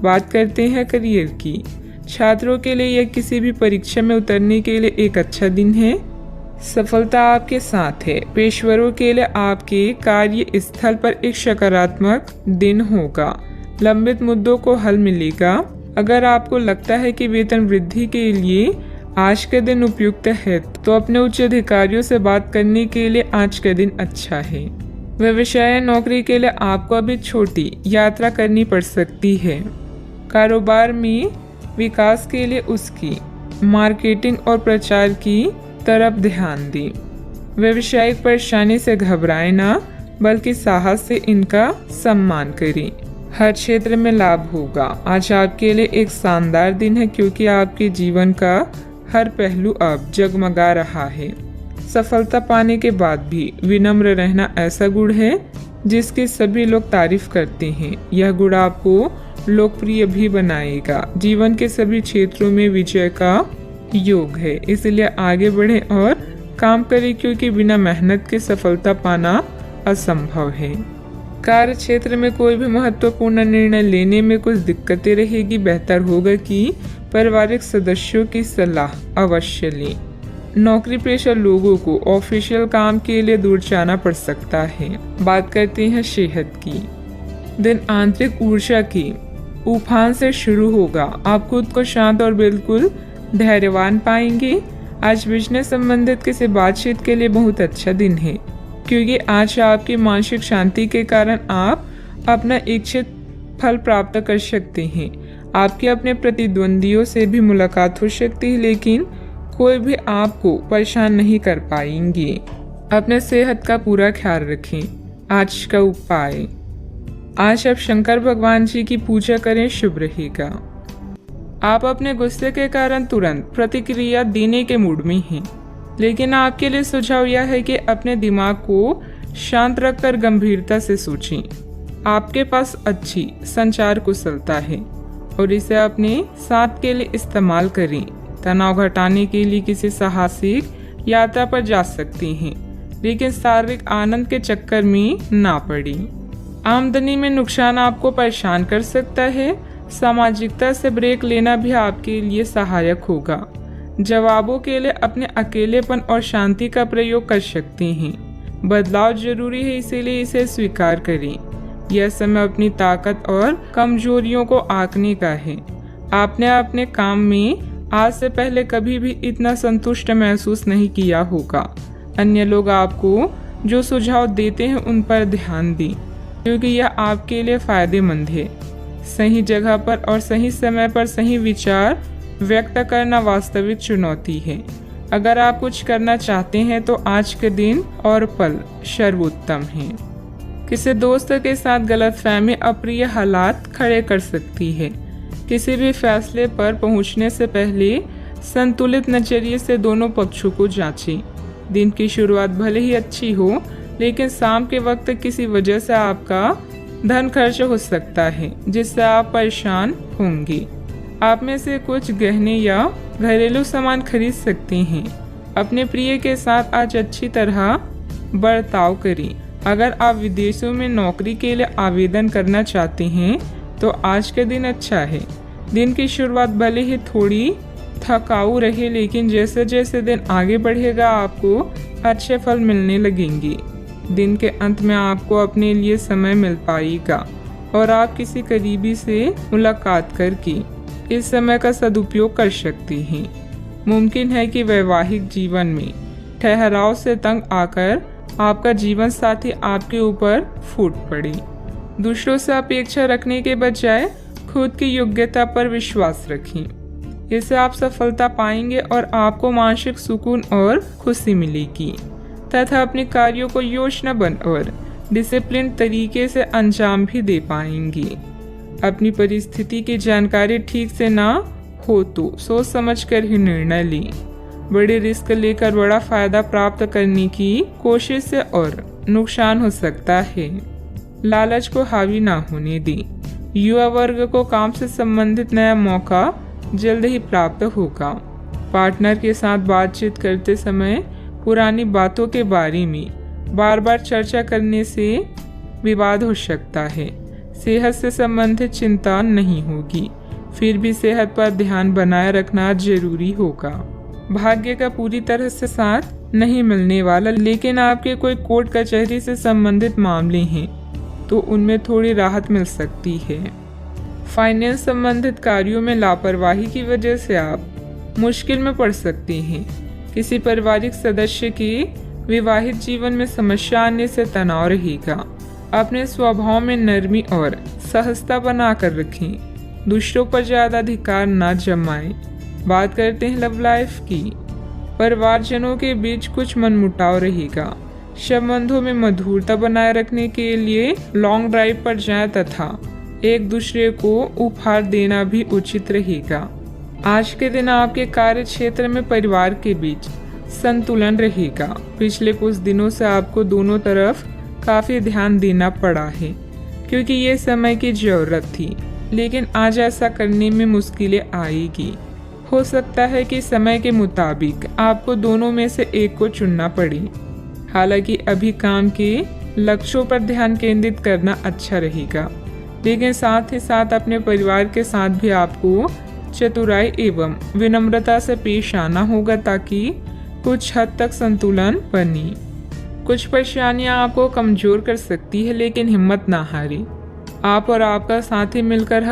बात करते हैं करियर की। छात्रों के लिए यह किसी भी परीक्षा में उतरने के लिए एक अच्छा दिन है। सफलता आपके साथ है। पेशेवरों के लिए आपके कार्य स्थल पर एक सकारात्मक दिन होगा। लंबित मुद्दों को हल मिलेगा। अगर आपको लगता है कि वेतन वृद्धि के लिए आज का दिन उपयुक्त है, तो अपने उच्च अधिकारियों से बात करने के लिए आज का दिन अच्छा है। व्यवसाय नौकरी के लिए आपको अभी छोटी यात्रा करनी पड़ सकती है। कारोबार में विकास के लिए उसकी मार्केटिंग और प्रचार की तरफ ध्यान दें। व्यावसायिक परेशानी से घबराएं ना, बल्कि साहस से इनका सम्मान करें। हर क्षेत्र में लाभ होगा। आज आपके लिए एक शानदार दिन है, क्योंकि आपके जीवन का हर पहलू अब जगमगा रहा है। सफलता पाने के बाद भी विनम्र रहना ऐसा गुण है जिसकी सभी लोग तारीफ करते हैं। यह गुण आपको लोकप्रिय भी बनाएगा। जीवन के सभी क्षेत्रों में विजय का योग है, इसलिए आगे बढ़ें और काम करें, क्योंकि बिना मेहनत के सफलता पाना असंभव है। कार्य क्षेत्र में कोई भी महत्वपूर्ण निर्णय लेने में कुछ दिक्कतें रहेगी। बेहतर होगा कि पारिवारिक सदस्यों की सलाह अवश्य लें। नौकरी पेशा लोगों को ऑफिशियल काम के लिए दूर जाना पड़ सकता है। बात करते हैं सेहत की। दिन आंतरिक ऊर्जा की उफान से शुरू होगा। आप खुद को शांत और बिल्कुल धैर्यवान पाएंगे। आज बिजनेस संबंधित किसी बातचीत के लिए बहुत अच्छा दिन है, क्योंकि आज आपकी मानसिक शांति के कारण आप अपना इच्छित फल प्राप्त कर सकते हैं। आपके अपने प्रतिद्वंदियों से भी मुलाकात हो सकती है, लेकिन कोई भी आपको परेशान नहीं कर पाएंगे। अपने सेहत का पूरा ख्याल रखें। आज का उपाय, आज आप शंकर भगवान जी की पूजा करें, शुभ रहेगा। आप अपने गुस्से के कारण तुरंत प्रतिक्रिया देने के मूड में हैं, लेकिन आपके लिए सुझाव यह है कि अपने दिमाग को शांत रखकर गंभीरता से सोचें। आपके पास अच्छी संचार कुशलता है और इसे अपने साथ के लिए इस्तेमाल करें। तनाव घटाने के लिए किसी साहसिक यात्रा पर जा सकते हैं, लेकिन शारीरिक आनंद के चक्कर में ना पड़ें। आमदनी में नुकसान आपको परेशान कर सकता है। सामाजिकता से ब्रेक लेना भी आपके लिए सहायक होगा। जवाबों के लिए अपने अकेलेपन और शांति का प्रयोग कर सकते हैं। बदलाव जरूरी है, इसीलिए इसे स्वीकार करें। यह समय अपनी ताकत और कमजोरियों को आंकने का है। आपने अपने काम में आज से पहले कभी भी इतना संतुष्ट महसूस नहीं किया होगा। अन्य लोग आपको जो सुझाव देते हैं उन पर ध्यान दें, क्योंकि यह आपके लिए फायदेमंद है। सही जगह पर और सही समय पर सही विचार व्यक्त करना वास्तविक चुनौती है। अगर आप कुछ करना चाहते हैं तो आज के दिन और पल सर्वोत्तम है। किसी दोस्त के साथ गलतफहमी अप्रिय हालात खड़े कर सकती है। किसी भी फैसले पर पहुंचने से पहले संतुलित नजरिए से दोनों पक्षों को जांचें। दिन की शुरुआत भले ही अच्छी हो, लेकिन शाम के वक्त किसी वजह से आपका धन खर्च हो सकता है जिससे आप परेशान होंगे। आप में से कुछ गहने या घरेलू सामान खरीद सकते हैं। अपने प्रिय के साथ आज अच्छी तरह बर्ताव करें। अगर आप विदेशों में नौकरी के लिए आवेदन करना चाहते हैं तो आज का दिन अच्छा है। दिन की शुरुआत भले ही थोड़ी थकाऊ रहे, लेकिन जैसे जैसे दिन आगे बढ़ेगा आपको अच्छे फल मिलने लगेंगे। दिन के अंत में आपको अपने लिए समय मिल पाएगा और आप किसी करीबी से मुलाकात करके इस समय का सदुपयोग कर सकते हैं। मुमकिन है कि वैवाहिक जीवन में ठहराव से तंग आकर आपका जीवन साथी आपके ऊपर फूट पड़े। दूसरों से अपेक्षा रखने के बजाय खुद की योग्यता पर विश्वास रखें। इससे आप सफलता पाएंगे और आपको मानसिक सुकून और खुशी मिलेगी तथा अपने कार्यों को योजनाबद्ध और डिसिप्लिन तरीके से अंजाम भी दे पाएंगे। अपनी परिस्थिति की जानकारी ठीक से ना हो तो सोच समझकर ही निर्णय लें। बड़े रिस्क लेकर बड़ा फायदा प्राप्त करने की कोशिश से और नुकसान हो सकता है। लालच को हावी ना होने दें। युवा वर्ग को काम से संबंधित नया मौका जल्द ही प्राप्त होगा। पार्टनर के साथ बातचीत करते समय पुरानी बातों के बारे में बार बार चर्चा करने से विवाद हो सकता है। सेहत से संबंधित चिंता नहीं होगी, फिर भी सेहत पर ध्यान बनाए रखना जरूरी होगा। भाग्य का पूरी तरह से साथ नहीं मिलने वाला, लेकिन आपके कोई कोर्ट कचहरी से संबंधित मामले हैं तो उनमें थोड़ी राहत मिल सकती है। फाइनेंस संबंधित कार्यों में लापरवाही की वजह से आप मुश्किल में पड़ सकते हैं। किसी पारिवारिक सदस्य के विवाहित जीवन में समस्या आने से तनाव रहेगा। अपने स्वभाव में नरमी और सहजता बनाकर रखें। दूसरों पर ज्यादा अधिकार न जमाएं। बात करते हैं लव लाइफ की। परिवारजनों के बीच कुछ मनमुटाव रहेगा। संबंधों में मधुरता बनाए रखने के लिए लॉन्ग ड्राइव पर जाएं तथा एक दूसरे को उपहार देना भी उचित रहेगा। आज के दिन आपके कार्य क्षेत्र में परिवार के बीच संतुलन रहेगा। पिछले कुछ दिनों से आपको दोनों तरफ काफी ध्यान देना पड़ा है क्योंकि ये समय की जरूरत थी, लेकिन आज ऐसा करने में मुश्किलें आएगी। हो सकता है कि समय के मुताबिक आपको दोनों में से एक को चुनना पड़े। हालांकि अभी काम के लक्ष्यों पर ध्यान केंद्रित करना अच्छा रहेगा, लेकिन साथ ही साथ अपने परिवार के साथ भी आपको चतुराई एवं विनम्रता से पेश आना होगा ताकि कुछ हद तक संतुलन बने। कुछ परेशानियां आपको कमजोर कर सकती है, लेकिन हिम्मत ना हारे। आप और आपका साथी मिलकर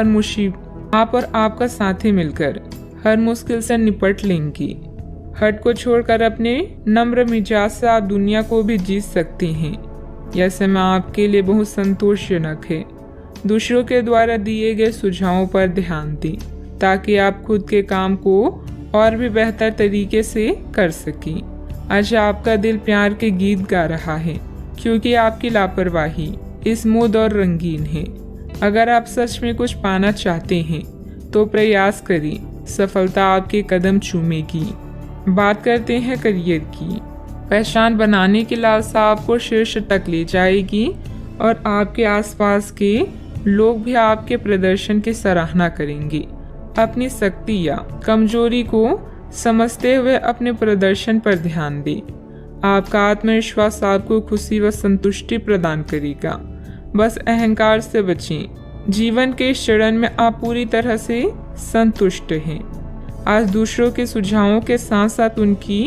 हर मुश्किल से निपट लेंगे। हट को छोड़कर अपने नम्र मिजाज से आप दुनिया को भी जीत सकते हैं। यह समय आपके लिए बहुत संतोषजनक है। दूसरों के द्वारा दिए गए सुझावों पर ध्यान दें ताकि आप खुद के काम को और भी बेहतर तरीके से कर सकें। आज आपका दिल प्यार के गीत गा रहा है क्योंकि आपकी लापरवाही स्मूथ और रंगीन है। अगर आप सच में कुछ पाना चाहते हैं तो प्रयास करें, सफलता आपके कदम चूमेगी। बात करते हैं करियर की। पहचान बनाने की लालसा आपको शीर्ष तक ले जाएगी और आपके आसपास के लोग भी आपके प्रदर्शन की सराहना करेंगे। अपनी शक्ति या कमजोरी को समझते हुए अपने प्रदर्शन पर ध्यान दें। आपका आत्मविश्वास आपको खुशी व संतुष्टि प्रदान करेगा। बस अहंकार से बचें। जीवन के इस चरण में आप पूरी तरह से संतुष्ट हैं। आज दूसरों के सुझावों के साथ साथ उनकी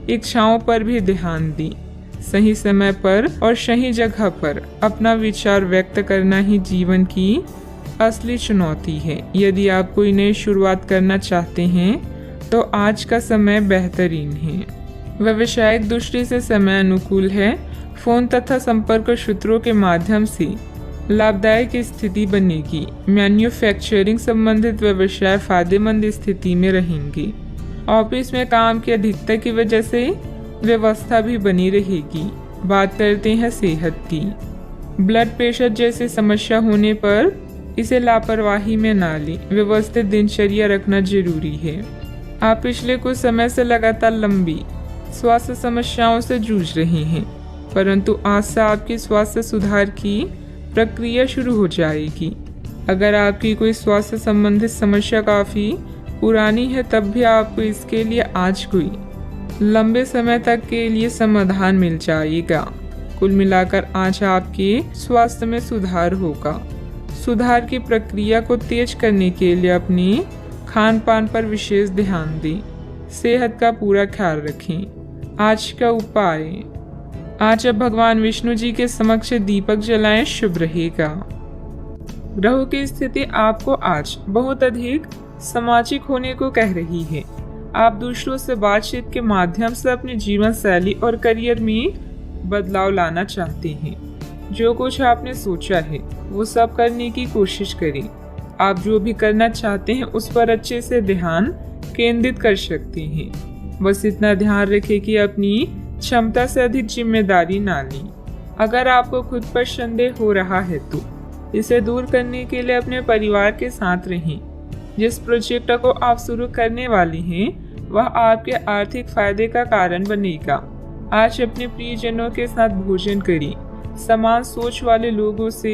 इच्छाओं पर भी ध्यान दें। सही समय पर और सही जगह पर अपना विचार व्यक्त करना ही जीवन की असली चुनौती है। यदि आप कोई नई शुरुआत करना चाहते हैं तो आज का समय बेहतरीन है। व्यवसायिक दृष्टि से समय अनुकूल है। फोन तथा संपर्क सूत्रों के माध्यम से लाभदायक स्थिति बनेगी। मैन्युफैक्चरिंग संबंधित व्यवसाय फायदेमंद स्थिति में रहेंगे। ऑफिस में काम की अधिकता की वजह से व्यवस्था भी बनी रहेगी। बात करते हैं सेहत की। ब्लड प्रेशर जैसी समस्या होने पर इसे लापरवाही में ना लें। व्यवस्थित दिनचर्या रखना जरूरी है। आप पिछले कुछ समय से लगातार लंबी स्वास्थ्य समस्याओं से जूझ रहे हैं, परंतु आज से आपकी स्वास्थ्य सुधार की प्रक्रिया शुरू हो जाएगी। अगर आपकी कोई स्वास्थ्य संबंधित समस्या काफ़ी पुरानी है, तब भी आपको इसके लिए आज कोई लंबे समय तक के लिए समाधान मिल जाएगा। कुल मिलाकर आज आपके स्वास्थ्य में सुधार होगा। सुधार की प्रक्रिया को तेज करने के लिए अपने खान पान पर विशेष ध्यान दें। सेहत का पूरा ख्याल रखें। आज का उपाय, आज आप भगवान विष्णु जी के समक्ष दीपक जलाएं, शुभ रहेगा। ग्रहों की स्थिति आपको आज बहुत अधिक सामाजिक होने को कह रही है। आप दूसरों से बातचीत के माध्यम से अपनी जीवन शैली और करियर में बदलाव लाना चाहते हैं। जो कुछ आपने सोचा है वो सब करने की कोशिश करें। आप जो भी करना चाहते हैं उस पर अच्छे से ध्यान केंद्रित कर सकते हैं। बस इतना ध्यान रखें कि अपनी क्षमता से अधिक जिम्मेदारी ना लें। अगर आपको खुद पर संदेह हो रहा है तो इसे दूर करने के लिए अपने परिवार के साथ रहें। जिस प्रोजेक्ट को आप शुरू करने वाले हैं वह आपके आर्थिक फायदे का कारण बनेगा। आज अपने प्रियजनों के साथ भोजन करें। समान सोच वाले लोगों से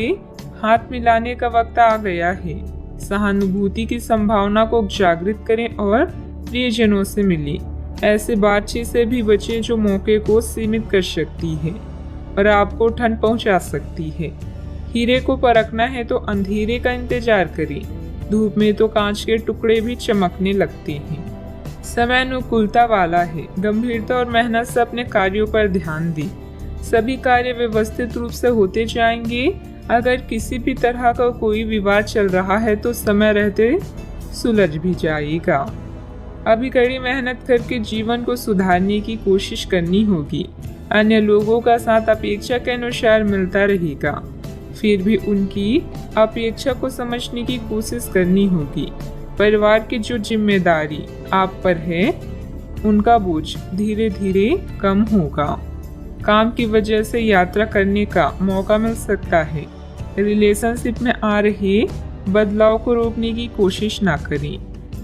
हाथ मिलाने का वक्त आ गया है। सहानुभूति की संभावना को जागृत करें और प्रियजनों से मिलें। ऐसे बातचीत से भी बचें जो मौके को सीमित कर सकती है और आपको ठंड पहुंचा सकती है। हीरे को परखना है तो अंधेरे का इंतजार करें। धूप में तो कांच के टुकड़े भी चमकने लगते हैं। समय अनुकूलता वाला है। गंभीरता और मेहनत से अपने कार्यों पर ध्यान दें। सभी कार्य व्यवस्थित रूप से होते जाएंगे। अगर किसी भी तरह का कोई विवाद चल रहा है तो समय रहते सुलझ भी जाएगा। अभी कड़ी मेहनत करके जीवन को सुधारने की कोशिश करनी होगी। अन्य लोगों का साथ अपेक्षा के अनुसार मिलता रहेगा, फिर भी उनकी अपेक्षा को समझने की कोशिश करनी होगी। परिवार की जो जिम्मेदारी आप पर है उनका बोझ धीरे धीरे कम होगा। काम की वजह से यात्रा करने का मौका मिल सकता है। रिलेशनशिप में आ रहे बदलाव को रोकने की कोशिश ना करें।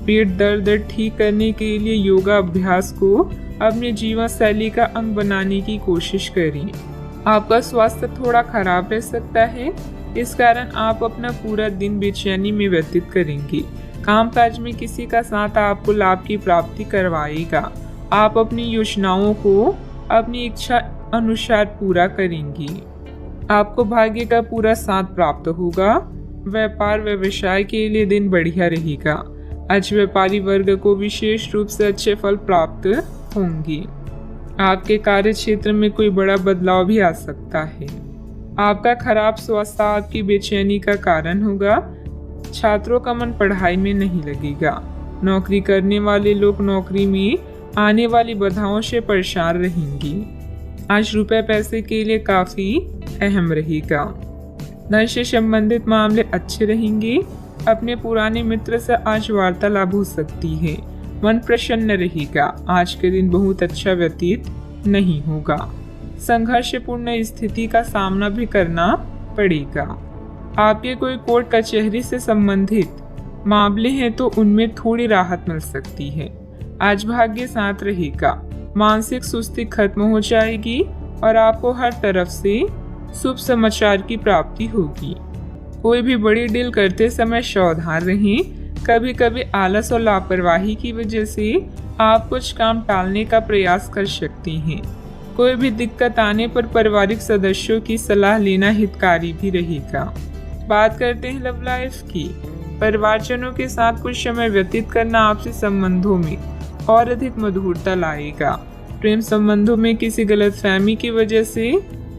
पेट दर्द ठीक करने के लिए योगा अभ्यास को अपने जीवन शैली का अंग बनाने की कोशिश करें। आपका स्वास्थ्य थोड़ा खराब रह सकता है, इस कारण आप अपना पूरा दिन बेचैनी में व्यतीत करेंगे। कामकाज में किसी का साथ आपको लाभ की प्राप्ति करवाएगा। आप अपनी योजनाओं को अपनी इच्छा अनुसार पूरा करेंगी। आपको भाग्य का पूरा साथ प्राप्त होगा। व्यापार व्यवसाय के लिए दिन बढ़िया रहेगा। आज व्यापारी वर्ग को विशेष रूप से अच्छे फल प्राप्त होंगे। आपके कार्य क्षेत्र में कोई बड़ा बदलाव भी आ सकता है। आपका खराब स्वास्थ्य आपकी बेचैनी का कारण होगा। छात्रों का मन पढ़ाई में नहीं लगेगा। नौकरी करने वाले लोग नौकरी में आने वाली बाधाओं से परेशान रहेंगे। आज रुपए पैसे के लिए काफी अहम रहेगा। धन से संबंधित मामले अच्छे रहेंगे। अपने पुराने मित्र से आज वार्तालाप हो सकती है। मन प्रसन्न रहेगा। आज के दिन बहुत अच्छा व्यतीत नहीं होगा। संघर्षपूर्ण स्थिति का सामना भी करना पड़ेगा। आपके कोई कोर्ट कचहरी से संबंधित मामले हैं तो उनमें थोड़ी राहत मिल सकती है। आज भाग्य साथ रहेगा। मानसिक सुस्ती खत्म हो जाएगी और आपको हर तरफ से शुभ समाचार की प्राप्ति होगी। कोई भी बड़ी डील करते समय सावधान रहें। कभी कभी आलस और लापरवाही की वजह से आप कुछ काम टालने का प्रयास कर सकते हैं। कोई भी दिक्कत आने पर पारिवारिक सदस्यों की सलाह लेना हितकारी भी रहेगा। बात करते हैं लव लाइफ की। परिवारजनों के साथ कुछ समय व्यतीत करना आपसी संबंधों में और अधिक मधुरता लाएगा। प्रेम संबंधों में किसी गलतफहमी की वजह से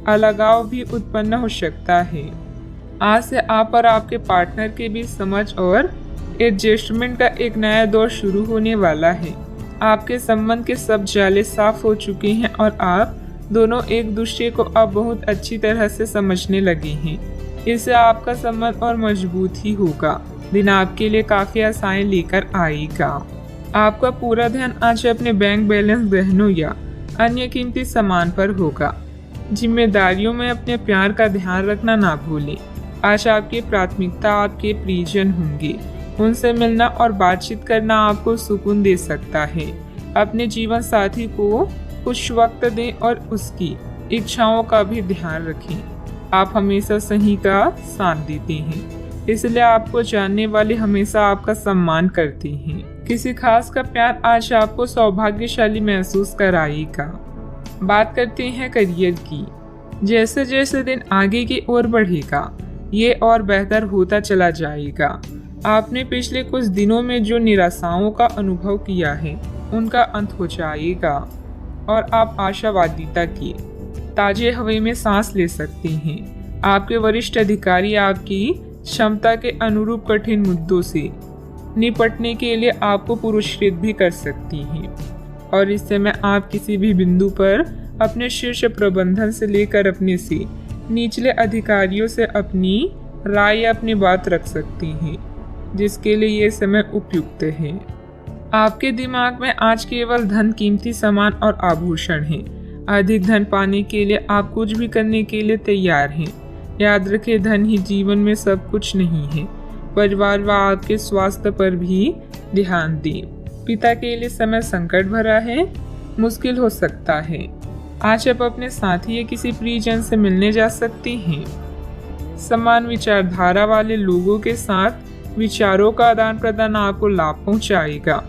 अलगाव भी उत्पन्न हो सकता है। आज से आप और आपके पार्टनर के बीच समझ और एडजस्टमेंट का एक नया दौर शुरू होने वाला है। आपके संबंध के सब जाले साफ हो चुके हैं और आप दोनों एक दूसरे को अब बहुत अच्छी तरह से समझने लगे हैं। इससे आपका संबंध और मजबूत ही होगा। दिन आपके लिए काफी आशाएं लेकर आएगा। आपका पूरा ध्यान आज अपने बैंक बैलेंस, गहनों या अन्य कीमती सामान पर होगा। जिम्मेदारियों में अपने प्यार का ध्यान रखना ना भूलें। आज आपकी प्राथमिकता आपके प्रियजन होंगे। उनसे मिलना और बातचीत करना आपको सुकून दे सकता है। अपने जीवन साथी को कुछ वक्त दें और उसकी इच्छाओं का भी ध्यान रखें। आप हमेशा सही का साथ देते हैं, इसलिए आपको जानने वाले हमेशा आपका सम्मान करते हैं। किसी खास का प्यार आज आपको सौभाग्यशाली महसूस कराएगा। बात करते हैं करियर की। जैसे जैसे दिन आगे की ओर बढ़ेगा, ये और बेहतर होता चला जाएगा। आपने पिछले कुछ दिनों में जो निराशाओं का अनुभव किया है, उनका अंत हो जाएगा और आप आशावादिता की ताजे हवा में सांस ले सकते हैं। आपके वरिष्ठ अधिकारी आपकी क्षमता के अनुरूप कठिन मुद्दों से निपटने के लिए आपको पुरस्कृत भी कर सकती हैं और इस समय आप किसी भी बिंदु पर अपने शीर्ष प्रबंधन से लेकर अपने से निचले अधिकारियों से अपनी राय या अपनी बात रख सकती हैं, जिसके लिए ये समय उपयुक्त है। आपके दिमाग में आज केवल धन, कीमती सामान और आभूषण हैं। अधिक धन पाने के लिए आप कुछ भी करने के लिए तैयार हैं। याद रखें, धन ही जीवन में सब कुछ नहीं है। परिवार व आपके स्वास्थ्य पर भी ध्यान दें। पिता के लिए समय संकट भरा है, मुश्किल हो सकता है। आज आप अपने साथी या किसी प्रियजन से मिलने जा सकते हैं। समान विचारधारा वाले लोगों के साथ विचारों का आदान प्रदान आपको लाभ पहुंचाएगा।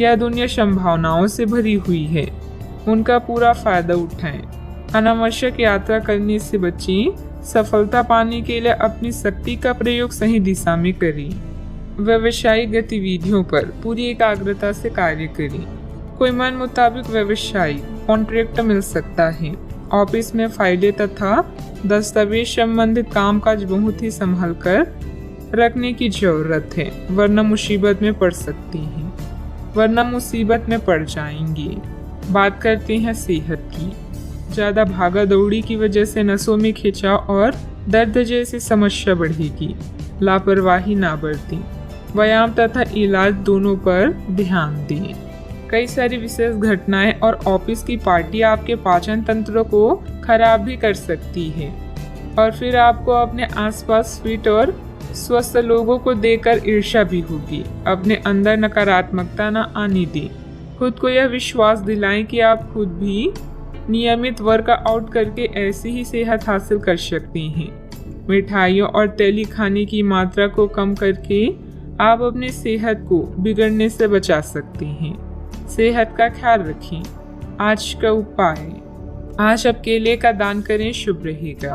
यह दुनिया संभावनाओं से भरी हुई है, उनका पूरा फायदा उठाएं। अनावश्यक यात्रा करने से बचें। सफलता पाने के लिए अपनी शक्ति का प्रयोग सही दिशा में करें। व्यवसायिक गतिविधियों पर पूरी एकाग्रता से कार्य करें। कोई मन मुताबिक व्यवसायिक कॉन्ट्रैक्ट मिल सकता है। ऑफिस में फाइलें तथा दस्तावेज संबंधित कामकाज बहुत ही संभल कर रखने की जरूरत है, वरना मुसीबत में पड़ जाएंगे। बात करते हैं सेहत की। ज़्यादा भागा दौड़ी की वजह से नसों में खिंचाव और दर्द जैसी समस्या बढ़ेगी। लापरवाही ना बरतें। व्यायाम तथा इलाज दोनों पर ध्यान दें। कई सारी विशेष घटनाएं और ऑफिस की पार्टी आपके पाचन तंत्र को खराब भी कर सकती है और फिर आपको अपने आसपास फिट और स्वस्थ लोगों को देखकर ईर्ष्या भी होगी। अपने अंदर नकारात्मकता न आने दें। खुद को यह विश्वास दिलाएं कि आप खुद भी नियमित वर्कआउट करके ऐसी ही सेहत हासिल कर सकते हैं। मिठाइयों और तेली खाने की मात्रा को कम करके आप अपनी सेहत को बिगड़ने से बचा सकते हैं। सेहत का ख्याल रखें। आज का उपाय, आज आप केले का दान करें, शुभ रहेगा।